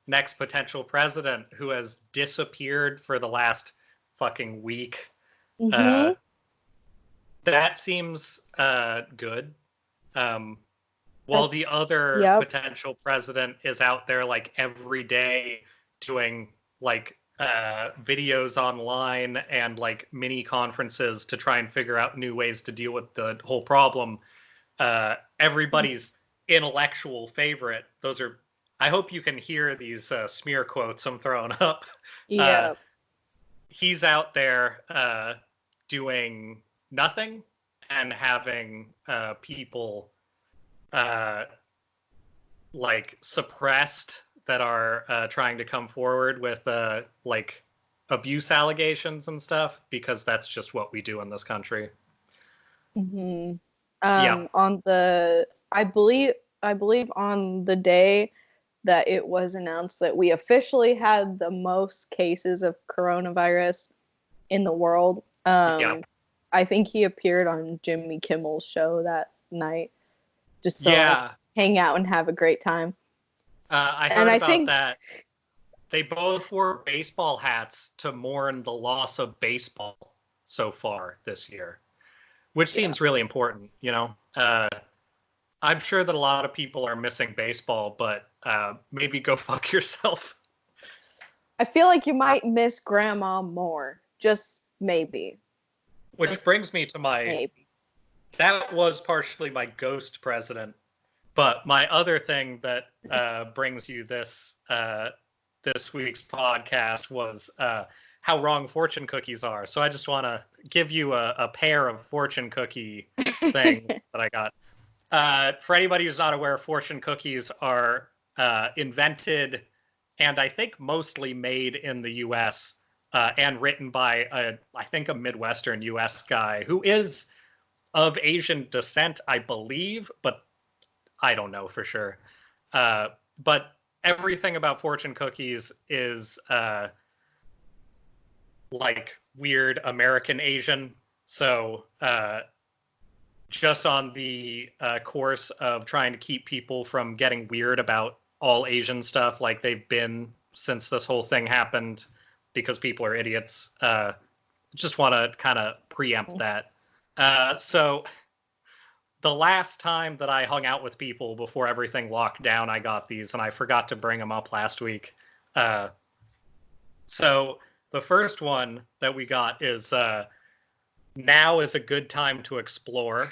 next potential president who has disappeared for the last fucking week? Uh, mm-hmm. that seems good. While That's the other yep. potential president is out there like every day doing like videos online and like mini conferences to try and figure out new ways to deal with the whole problem. Everybody's intellectual favorite. Those are. I hope you can hear these smear quotes I'm throwing up. Uh, Yeah. he's out there doing nothing and having people uh, like suppressed that are trying to come forward with like abuse allegations and stuff, because that's just what we do in this country. Mm-hmm. Yep. On the I believe on the day that it was announced that we officially had the most cases of coronavirus in the world. Yep. I think he appeared on Jimmy Kimmel's show that night just to like Yeah. hang out and have a great time. I And heard I about think that. They both wore baseball hats to mourn the loss of baseball so far this year, which yeah. seems really important, you know? I'm sure that a lot of people are missing baseball, but maybe go fuck yourself. I feel like you might miss grandma more. Just maybe. Which Just brings me to my. maybe. That was partially my ghost president. But my other thing that brings you this week's podcast was how wrong fortune cookies are. So I just want to give you a pair of fortune cookie things that I got. For anybody who's not aware, fortune cookies are invented and I think mostly made in the U.S. And written by I think a Midwestern U.S. guy who is of Asian descent, I believe, but I don't know for sure. But everything about fortune cookies is like weird American Asian. So just on the course of trying to keep people from getting weird about all Asian stuff, like they've been since this whole thing happened, because people are idiots. Just want to kind of preempt that. So the last time that I hung out with people before everything locked down, I got these, and I forgot to bring them up last week. So the first one that we got is now is a good time to explore.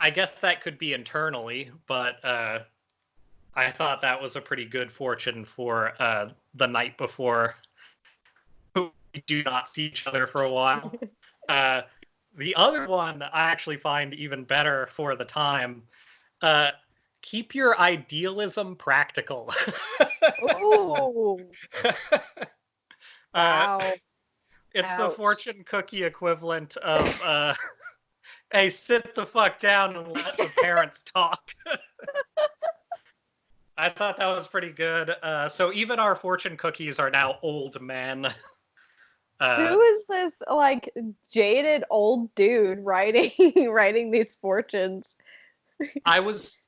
I guess that could be internally, but I thought that was a pretty good fortune for the night before we do not see each other for a while. The other one I actually find even better for the time. Keep your idealism practical. Oh, wow. It's the Ouch. fortune cookie equivalent of, hey, sit the fuck down and let the parents talk. I thought that was pretty good. So even our fortune cookies are now old men. Who is this like jaded old dude writing these fortunes? I was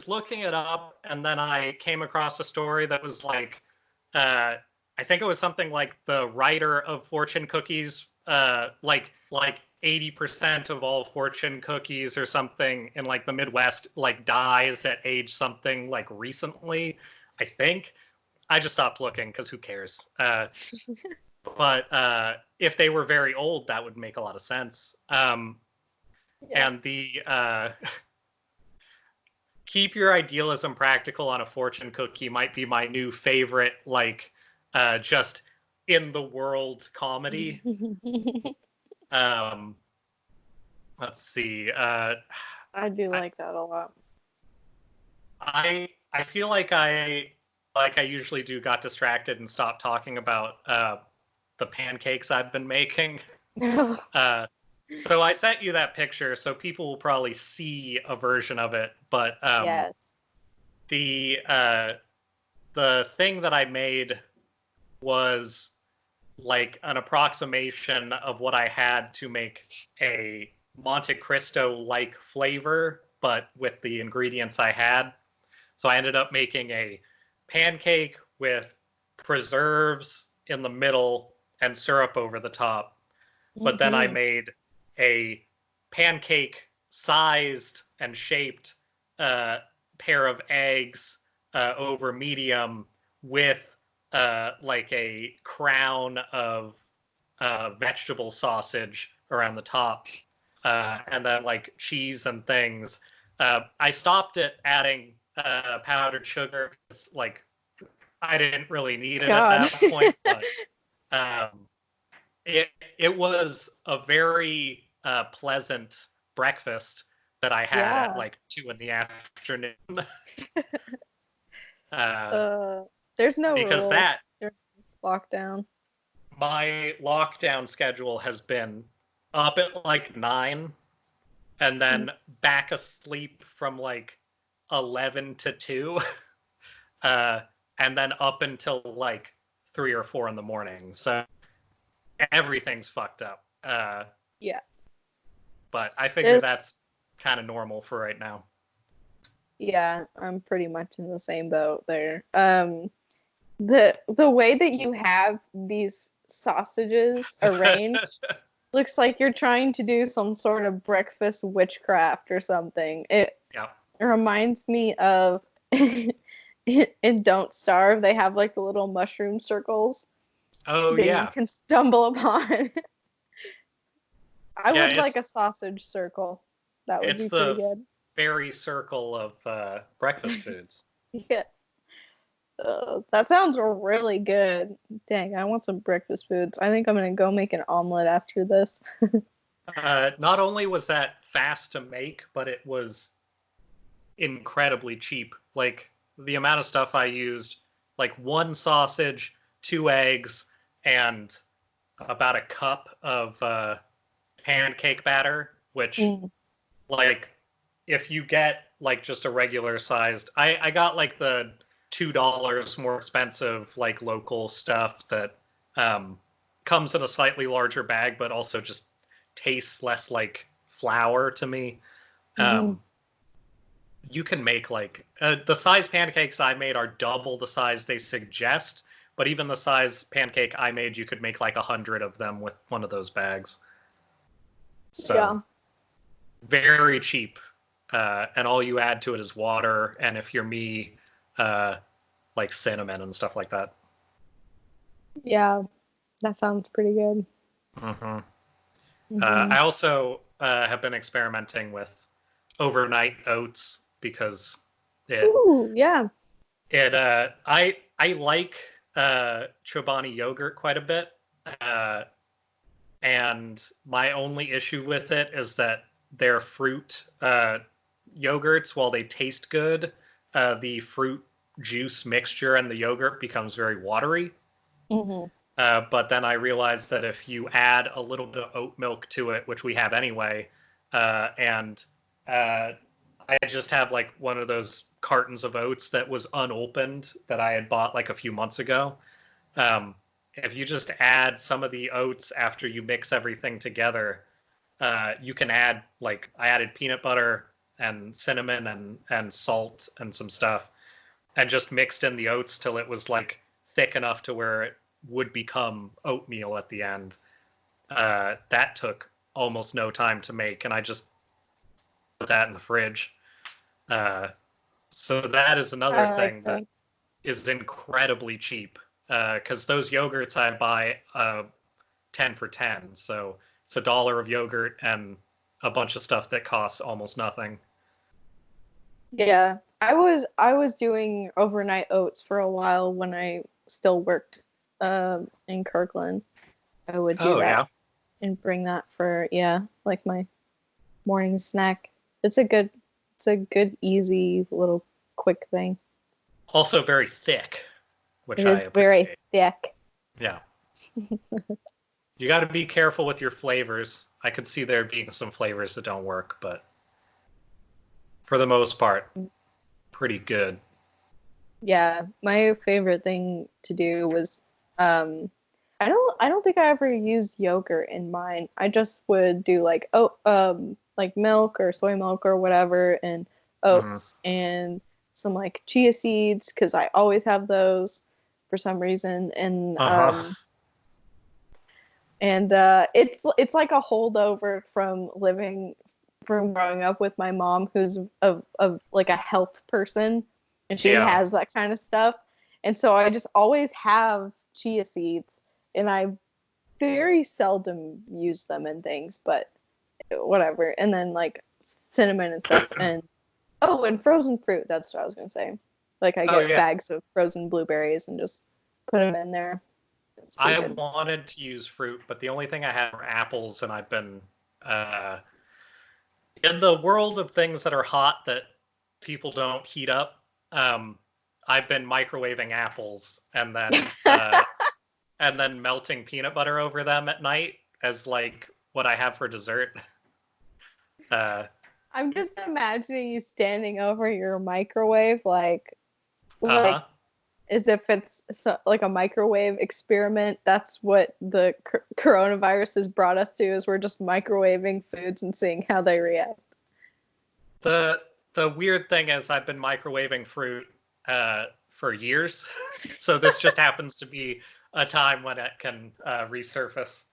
looking it up, and then I came across a story that was like, I think it was something like the writer of fortune cookies, like 80% of all fortune cookies or something in like the Midwest like dies at age something like recently, I think. I just stopped looking because who cares? But if they were very old, that would make a lot of sense. And the keep your idealism practical on a fortune cookie might be my new favorite, like, just in the world comedy. Let's see. I do like that a lot. I feel like I usually do got distracted and stopped talking about the pancakes I've been making. So I sent you that picture, so people will probably see a version of it. But Yes. the thing that I made was like an approximation of what I had to make a Monte Cristo-like flavor, but with the ingredients I had. So I ended up making a pancake with preserves in the middle and syrup over the top. But then I made a pancake-sized and shaped pair of eggs over medium with like a crown of vegetable sausage around the top, and then like cheese and things. I stopped at adding powdered sugar because like I didn't really need it at that point. But it was a very pleasant breakfast that I had at like 2 p.m. There's no because rules. that There's lockdown. My lockdown schedule has been up at like 9 and then back asleep from like 11 to 2 and then up until like 3 or 4 in the morning. So everything's fucked up. Yeah. But I figure that's kind of normal for right now. Yeah, I'm pretty much in the same boat there. The way that you have these sausages arranged looks like you're trying to do some sort of breakfast witchcraft or something. It reminds me of in Don't Starve, they have like the little mushroom circles. Oh, that you can stumble upon. I would like a sausage circle. That would be pretty good. It's the fairy circle of breakfast foods. Yeah. That sounds really good. Dang, I want some breakfast foods. I think I'm going to go make an omelet after this. Not only was that fast to make, but it was incredibly cheap. Like, the amount of stuff I used, like 1 sausage, 2 eggs, and about a cup of pancake batter, which, like, if you get, like, just a regular sized... I got, like, the $2 more expensive, like, local stuff that comes in a slightly larger bag, but also just tastes less like flour to me. You can make, like... the size pancakes I made are double the size they suggest, but even the size pancake I made, you could make, like, 100 of them with one of those bags. So, very cheap. And all you add to it is water, and if you're me, like cinnamon and stuff like that. Yeah, that sounds pretty good. I also have been experimenting with overnight oats because I like Chobani yogurt quite a bit, and my only issue with it is that their fruit yogurts, while they taste good, the fruit juice mixture and the yogurt becomes very watery. But then I realized that if you add a little bit of oat milk to it, which we have anyway, and I just have like one of those cartons of oats that was unopened that I had bought like a few months ago. If you just add some of the oats after you mix everything together, you can add, like, I added peanut butter and cinnamon and salt and some stuff, and just mixed in the oats till it was like thick enough to where it would become oatmeal at the end. That took almost no time to make, and I just put that in the fridge. So that is another I like thing that that. is incredibly cheap, because those yogurts I buy 10 for 10, so it's $1 of yogurt and a bunch of stuff that costs almost nothing. Yeah, I was doing overnight oats for a while when I still worked in Kirkland. I would do Oh that yeah. and bring that for, yeah, like my morning snack. It's a good easy little quick thing. Also very thick, It which I is very appreciate. thick. Yeah. You got to be careful with your flavors. I could see there being some flavors that don't work, but for the most part, pretty good. Yeah, my favorite thing to do was um I don't think I ever used yogurt in mine. I just would do like milk or soy milk or whatever and Hmm. oats and some like chia seeds because I always have those for some reason Uh-huh. and it's like a holdover from growing up with my mom who's of like a health person and she Yeah. has that kind of stuff and so I just always have chia seeds and I very seldom use them in things but whatever and then like cinnamon and stuff and oh and frozen fruit, that's what I was gonna say, like I Oh get yeah. bags of frozen blueberries and just put them in there. It's pretty I good. wanted to use fruit, but the only thing I had were apples, and I've been uh, in the world of things that are hot that people don't heat up. Um, I've been microwaving apples and then melting peanut butter over them at night as like what I have for dessert. Uh, I'm just imagining you standing over your microwave, like uh-huh. as if it's like a microwave experiment. That's what the coronavirus has brought us to. Is we're just microwaving foods and seeing how they react. The the weird thing is I've been microwaving fruit for years, so this just happens to be a time when it can resurface.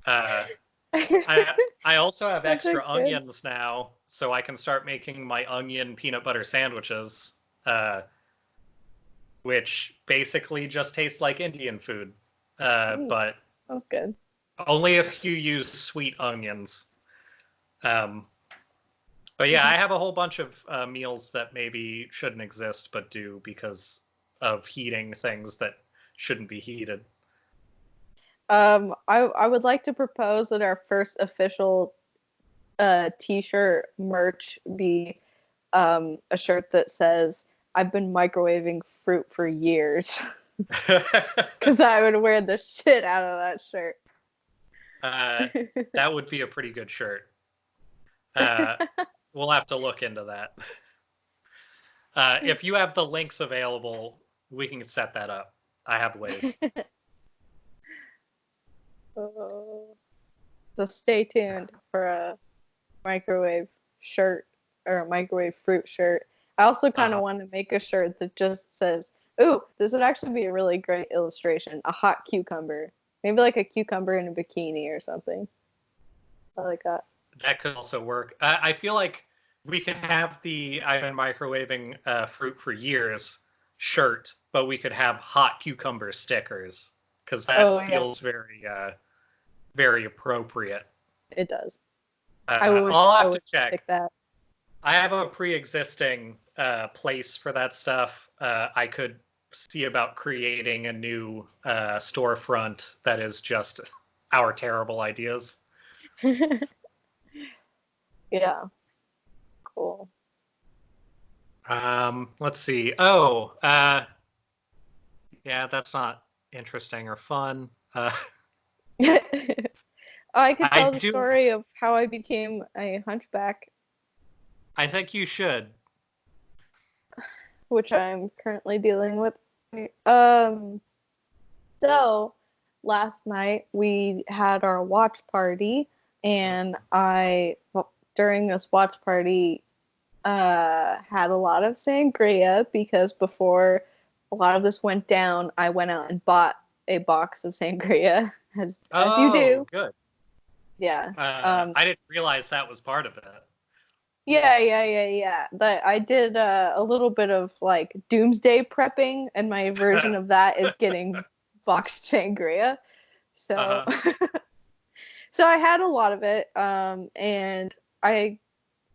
Uh, I also have Such a extra good. onions now, so I can start making my onion peanut butter sandwiches, uh, which basically just taste like Indian food, but Oh, good. only if you use sweet onions. Um, but yeah, I have a whole bunch of meals that maybe shouldn't exist but do because of heating things that shouldn't be heated. I would like to propose that our first official t-shirt merch be a shirt that says I've been microwaving fruit for years because I would wear the shit out of that shirt. uh, that would be a pretty good shirt. Uh, we'll have to look into that. If you have the links available, we can set that up. I have ways. So stay tuned for a microwave shirt or a microwave fruit shirt. I also kind of Uh-huh. want to make a shirt that just says, "Ooh, this would actually be a really great illustration. A hot cucumber, maybe like a cucumber in a bikini or something." I like that. That could also work. I feel like we can have the I've been microwaving fruit for years shirt, but we could have hot cucumber stickers because that Oh yeah, feels very appropriate. it does. I would I'll I have to would check. pick that. I have a pre-existing place for that stuff. I could see about creating a new storefront that is just our terrible ideas. Yeah, cool. Let's see. Yeah, that's not interesting or fun. I could I tell the do. story of how I became a hunchback, I think you should. which I'm currently dealing with. Um, so last night we had our watch party, and during this watch party, had a lot of sangria because before a lot of this went down, I went out and bought a box of sangria, as you Oh, do. good. Yeah. I didn't realize that was part of it. Yeah. But I did a little bit of like doomsday prepping, and my version of that is getting boxed sangria. So, Uh-huh. so I had a lot of it, and I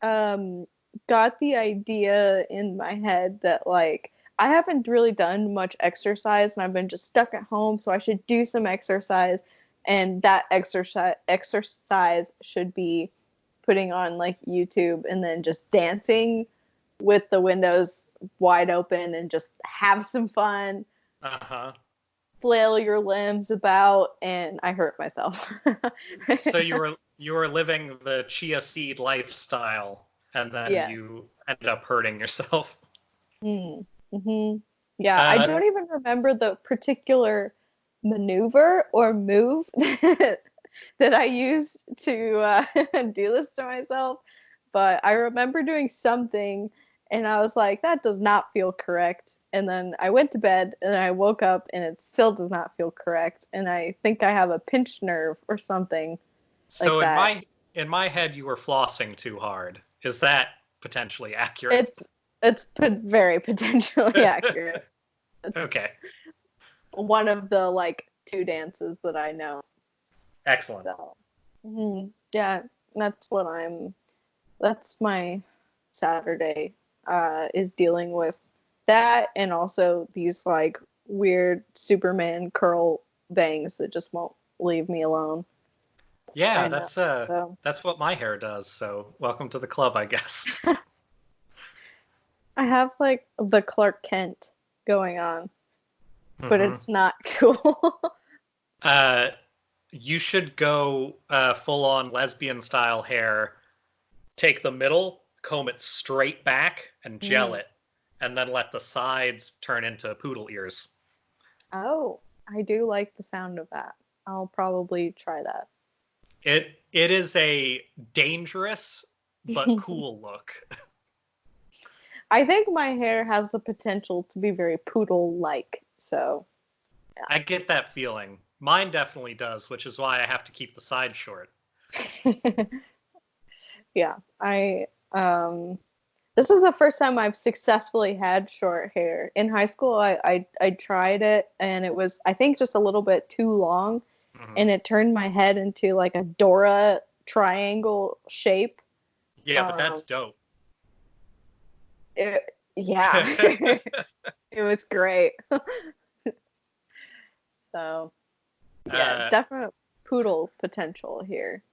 um, got the idea in my head that like I haven't really done much exercise, and I've been just stuck at home, so I should do some exercise, and that exercise should be putting on like YouTube and then just dancing with the windows wide open and just have some fun, Uh-huh. flail your limbs about, and I hurt myself. So you were living the chia seed lifestyle, and then Yeah. you ended up hurting yourself. Mm-hmm. Yeah, I Uh, don't even remember the particular maneuver or move that I used to do this to myself, but I remember doing something and I was like, that does not feel correct. And then I went to bed and I woke up and it still does not feel correct. And I think I have a pinched nerve or something like so in that. my head, you were flossing too hard. Is that potentially accurate? It's very potentially accurate. It's Okay, one of the like two dances that I know. excellent. So, yeah, that's what that's my Saturday, is dealing with that and also these like weird Superman curl bangs that just won't leave me alone. Yeah, I know. So that's what my hair does. So welcome to the club, I guess. I have like the Clark Kent going on, but Hmm. it's not cool. Uh, you should go full on lesbian style hair. Take the middle, comb it straight back, and gel Mm. it, and then let the sides turn into poodle ears. Oh, I do like the sound of that. I'll probably try that. It is a dangerous but cool look. I think my hair has the potential to be very poodle like. So, I get that feeling. Mine definitely does, which is why I have to keep the sides short. yeah. Yeah. This is the first time I've successfully had short hair. In high school, I tried it and it was, I think, just a little bit too long, Hmm. and it turned my head into like a Dora triangle shape. Yeah, but that's Um, dope. yeah, it was great. So, yeah, uh, definite poodle potential here.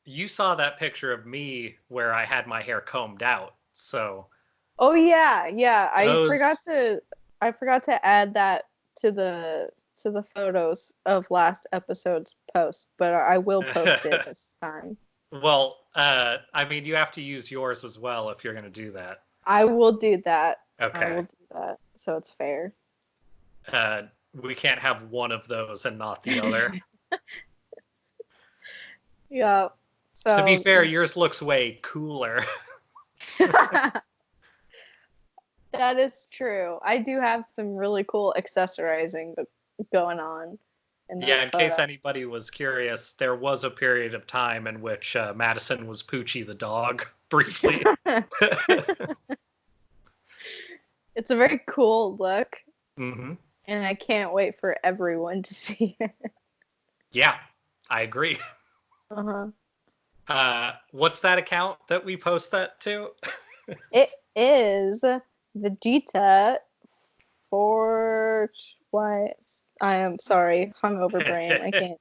you saw that picture of me where I had my hair combed out. So Oh yeah. those I forgot to add that to the photos of last episode's post, but I will post it this time. well, I mean, you have to use yours as well if you're going to do that. I will do that. I will Okay. do that so it's fair. Uh, we can't have one of those and not the other. Yeah. To be So fair, yours looks way cooler. that is true. I do have some really cool accessorizing going on in that Yeah, in case photo. anybody was curious, there was a period of time in which Madison was Poochie the dog briefly. It's a very cool look, Hmm. and I can't wait for everyone to see it. Yeah, I agree. Uh-huh. What's that account that we post that to? It is Vegeta for what? I am sorry, hungover brain. I can't.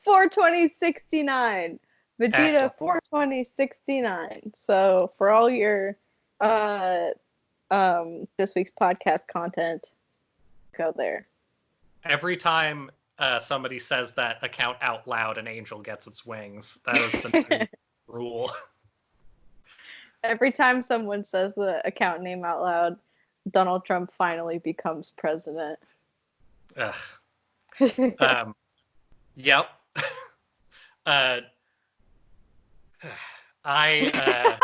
42069. Vegeta Excellent. 42069. So for all your uh this week's podcast content, go there. Every time somebody says that account out loud, an angel gets its wings. That is the new rule. Every time someone says the account name out loud, Donald Trump finally becomes president. Ugh. Um, yep. uh, I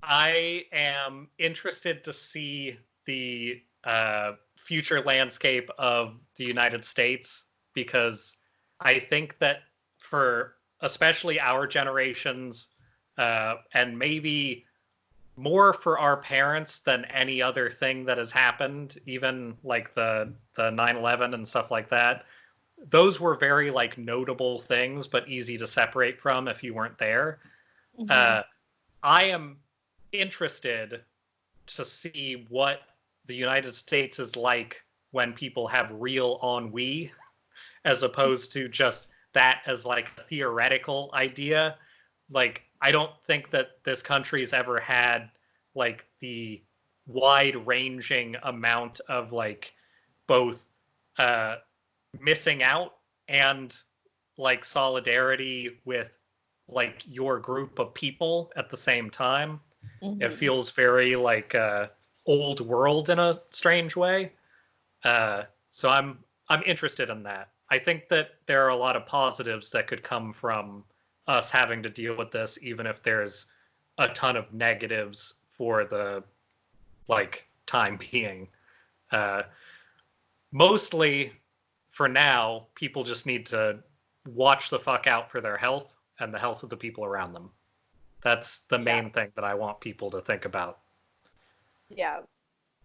I am interested to see the future landscape of the United States because I think that for especially our generations, and maybe more for our parents than any other thing that has happened, even like the 9/11 and stuff like that, those were very like notable things, but easy to separate from if you weren't there. Mm-hmm. I am interested to see what the United States is like when people have real ennui, as opposed to just that as like a theoretical idea. Like, I don't think that this country's ever had like the wide ranging amount of like both uh, missing out and like solidarity with like your group of people at the same time. It Mm-hmm. feels very like old world in a strange way. So I'm interested in that. I think that there are a lot of positives that could come from us having to deal with this, even if there's a ton of negatives for the like time being. Uh, Mostly, for now, people just need to watch the fuck out for their health and the health of the people around them. That's the Yeah. main thing that I want people to think about. Yeah.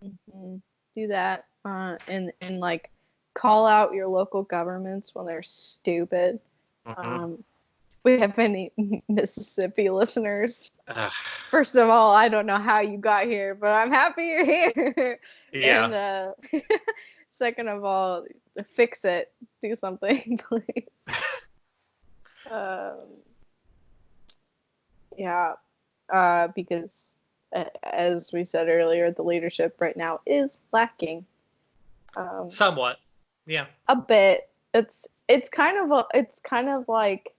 Mm-hmm. Do that. And like call out your local governments when they're stupid. Mm-hmm. If we have any Mississippi listeners, Uh, first of all, I don't know how you got here, but I'm happy you're here. And yeah. second of all, fix it. Do something, please. Um, yeah, because as we said earlier, the leadership right now is lacking. Um, Somewhat. Yeah. a bit. It's kind of like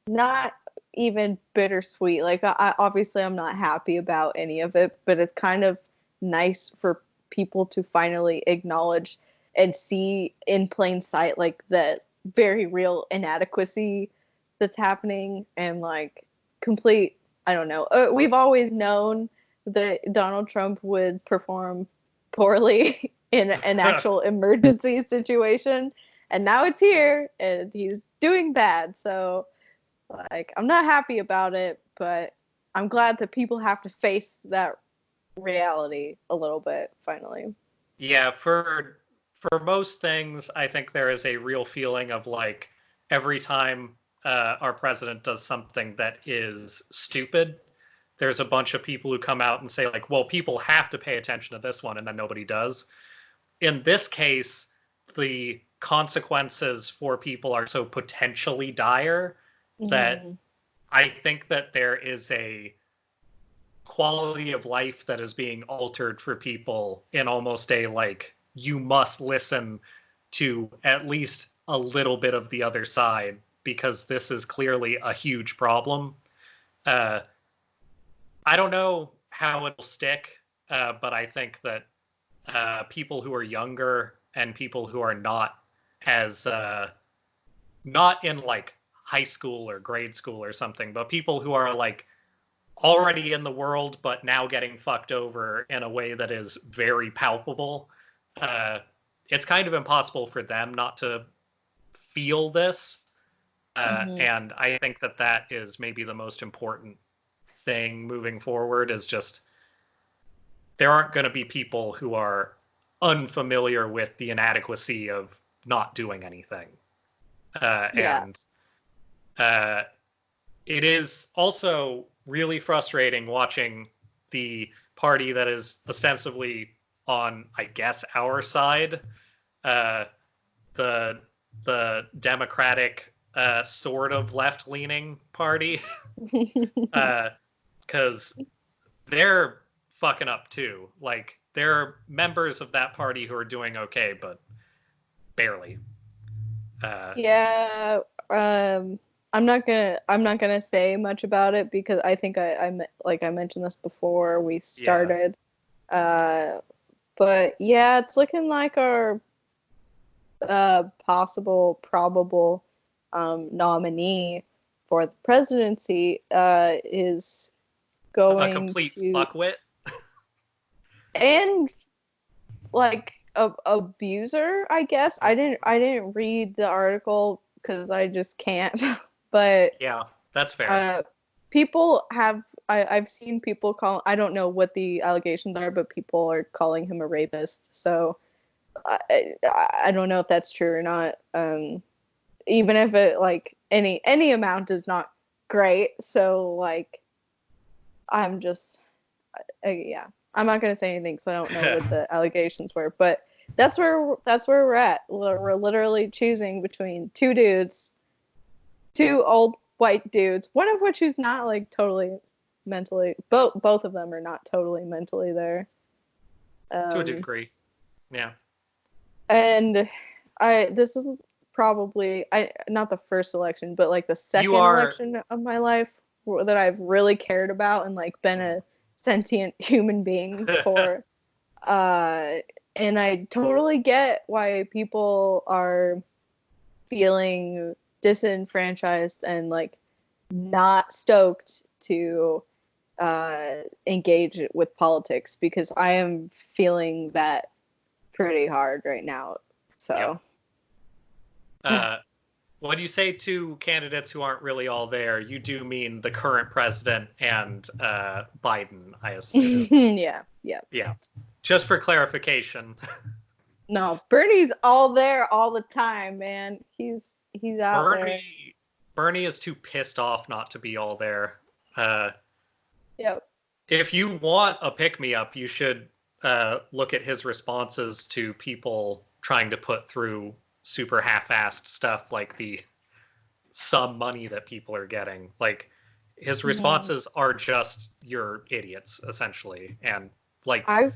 not even bittersweet. Like obviously I'm not happy about any of it, but it's kind of nice for people to finally acknowledge and see in plain sight like the very real inadequacy that's happening and like complete I don't know. We've always known that Donald Trump would perform poorly in an actual emergency situation, and now it's here and he's doing bad. So like, I'm not happy about it, but I'm glad that people have to face that reality a little bit finally. Yeah, for most things, I think there is a real feeling of like every time our president does something that is stupid, there's a bunch of people who come out and say like, "Well, people have to pay attention to this one," and then nobody does. In this case, the consequences for people are so potentially dire that Mm-hmm. I think that there is a quality of life that is being altered for people in almost a like you must listen to at least a little bit of the other side because this is clearly a huge problem. Uh, I don't know how it'll stick, but I think that people who are younger and people who are not as not in like high school or grade school or something, but people who are like already in the world, but now getting fucked over in a way that is very palpable. Uh, it's kind of impossible for them not to feel this. Mm-hmm. And I think that that is maybe the most important thing moving forward is just there aren't going to be people who are unfamiliar with the inadequacy of not doing anything. Yeah. And uh, it is also really frustrating watching the party that is ostensibly on, I guess, our side, uh, the Democratic sort of left leaning party, because they're fucking up too. Like there are members of that party who are doing okay, but barely. Uh, Yeah. Um I'm not gonna say much about it because I think like I mentioned this before we yeah, started. Uh but yeah, it's looking like our possible probable nominee for the presidency is a going complete to fuckwit. and like abuser, I guess. I didn't read the article because I just can't. But Yeah, that's fair. people have I've seen people call, I don't know what the allegations are, but people are calling him a rapist. So I don't know if that's true or not. Even if it like any amount is not great. So like I'm just yeah. I'm not gonna say anything because I don't know what the allegations were, but that's where we're at. We're literally choosing between two dudes, two old white dudes, one of which is not like totally mentally. Both of them are not totally mentally there. To a Um, degree. Yeah. and this is probably I not the first election, but like the You second are. election of my life that I've really cared about and like been a sentient human being for. Uh, and I totally get why people are feeling disenfranchised and like not stoked to engage with politics because I am feeling that pretty hard right now. Yep. So, When you say two candidates who aren't really all there, you do mean the current president and Biden, I assume. yeah, yeah. Yeah. Just for clarification. No, Bernie's all there all the time, man. He's out there. Bernie Bernie is too pissed off not to be all there. Uh, Yep. if you want a pick me up, you should look at his responses to people trying to put through super half-assed stuff like the some money that people are getting. Like his Mm-hmm. responses are just you're idiots essentially, and like I've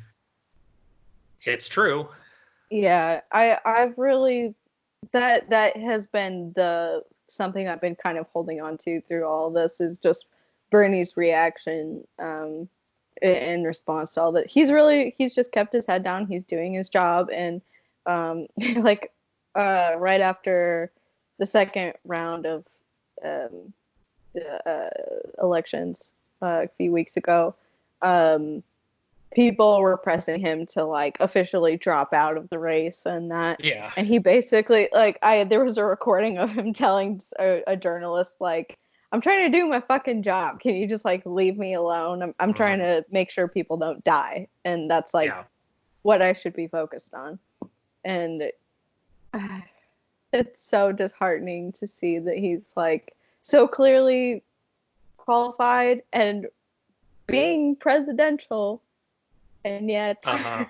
it's true. Yeah, I've really that has been the something I've been kind of holding on to through all of this is just Bernie's reaction in response to all that. He's just kept his head down. He's doing his job, and like right after the second round of um, the elections a few weeks ago, um, people were pressing him to like officially drop out of the race and that, Yeah. and he basically like I there was a recording of him telling a journalist like, I'm trying to do my fucking job, can you just like leave me alone, I'm trying Mhm. to make sure people don't die, and that's like Yeah. what I should be focused on. And it's so disheartening to see that he's like so clearly qualified and being presidential, and yet Uh-huh.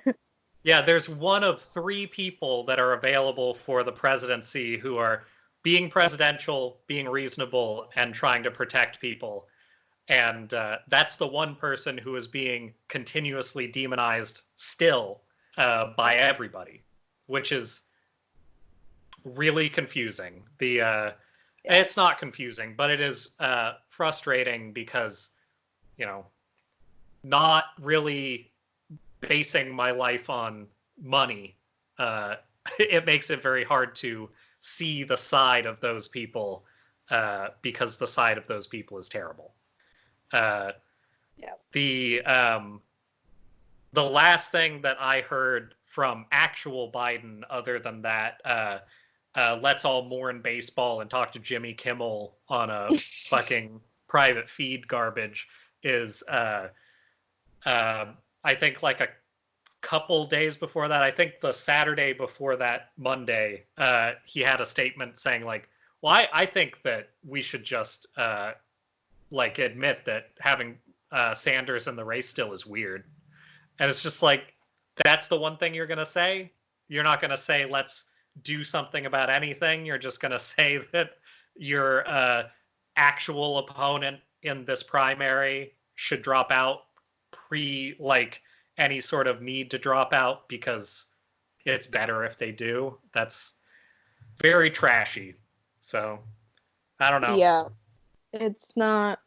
Yeah, there's one of three people that are available for the presidency who are being presidential, being reasonable, and trying to protect people. And that's the one person who is being continuously demonized still by everybody, which is really confusing. yeah. It's not confusing, but it is frustrating because you know not really basing my life on money, uh, it makes it very hard to see the side of those people because the side of those people is terrible. Uh, Yeah. the the last thing that I heard from actual Biden, other than that, let's all mourn baseball and talk to Jimmy Kimmel on a fucking private feed garbage, is uh, I think like a couple days before that, I think the Saturday before that Monday, he had a statement saying like, "Well, I think that we should just like admit that having Sanders in the race still is weird." And it's just like, that's the one thing you're gonna say. You're not gonna say let's do something about anything. You're just gonna say that your actual opponent in this primary should drop out pre like any sort of need to drop out because it's better if they do. That's very trashy. So I don't know. Yeah. It's not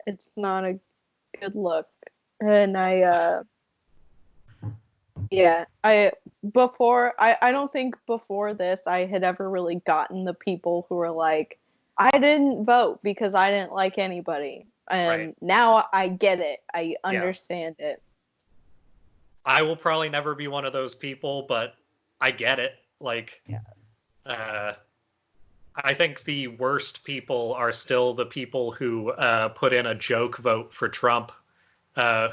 a good look. And yeah, I don't think before this I had ever really gotten the people who were like, I didn't vote because I didn't like anybody. Right. And now I get it. I Yeah. understand it. I will probably never be one of those people, but I get it. Like, Yeah. I think the worst people are still the people who put in a joke vote for Trump,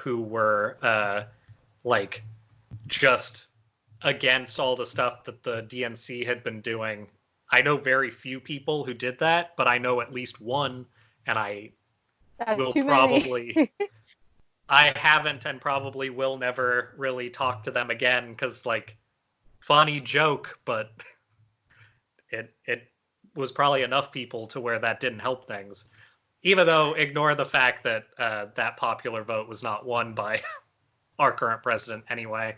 who were like just against all the stuff that the DNC had been doing. I know very few people who did that, but I know at least one, and I That's will too many. probably I haven't and probably will never really talk to them again because like funny joke, but it was probably enough people to where that didn't help things. Even though ignore the fact that that popular vote was not won by our current president anyway.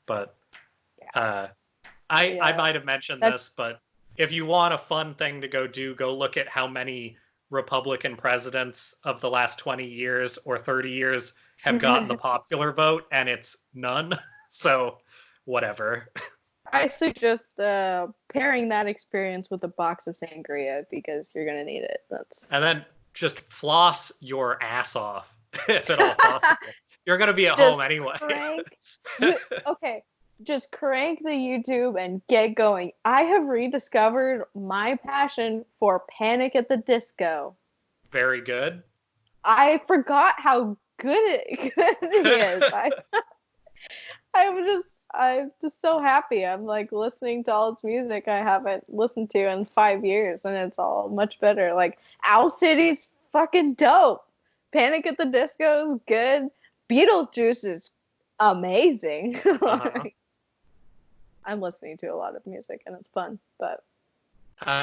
But Yeah. I Yeah. might have mentioned That's this, but if you want a fun thing to go do, go look at how many Republican presidents of the last 20 years or 30 years have gotten the popular vote, and it's none. So, whatever. I suggest pairing that experience with a box of sangria because you're gonna need it. That's And then just floss your ass off if at all possible. You're going to be at home just anyway. crank you okay. Just crank the YouTube and get going. I have rediscovered my passion for Panic at the Disco. Very good. I forgot how good he is. I'm just so happy. I'm like listening to all his music I haven't listened to in 5 years, and it's all much better. Like Owl City's fucking dope. Panic at the Disco is good. Beetlejuice is amazing. Uh-huh. I'm listening to a lot of music and it's fun, but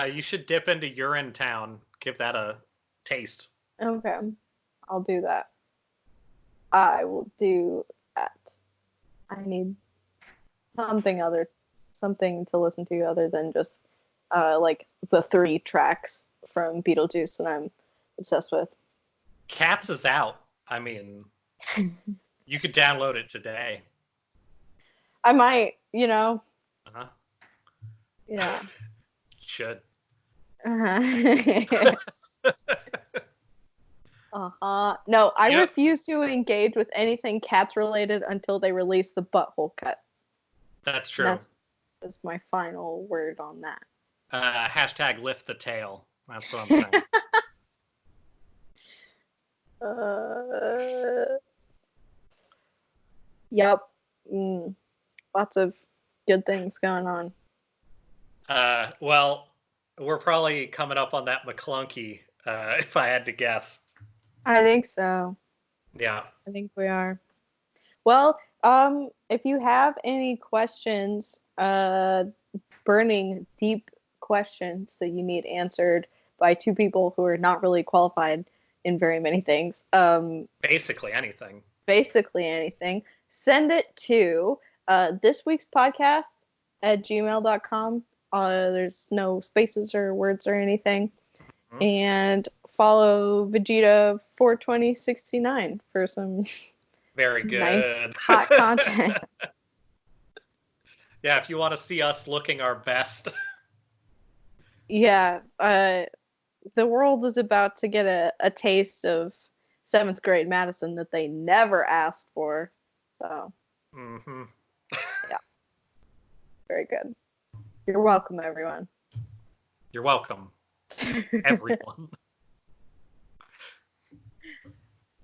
You should dip into Urine Town. Give that a taste. okay, I'll do that. I will do that. I need something to listen to other than just like the 3 tracks from Beetlejuice that I'm obsessed with. Cats is out. I mean, you could download it today. I might, you know. Uh-huh. Yeah. Should. Uh-huh. Uh-huh. No, I Yep. refuse to engage with anything cats related until they release the butthole cut. That's true. That's my final word on that. Hashtag lift the tail. That's what I'm saying. Yep. Lots of good things going on. Well, we're probably coming up on that McClunky, if I had to guess. I think so. Yeah. I think we are. Well, if you have any questions, burning deep questions that you need answered by 2 people who are not really qualified in very many things, Basically anything. send it to this week's podcast at gmail.com. There's no spaces or words or anything. Mm-hmm. And follow Vegeta 42069 for some very good nice hot content. Yeah, if you want to see us looking our best. Yeah, the world is about to get a taste of 7th grade Madison that they never asked for. So, yeah, very good. You're welcome, everyone. You're welcome, everyone.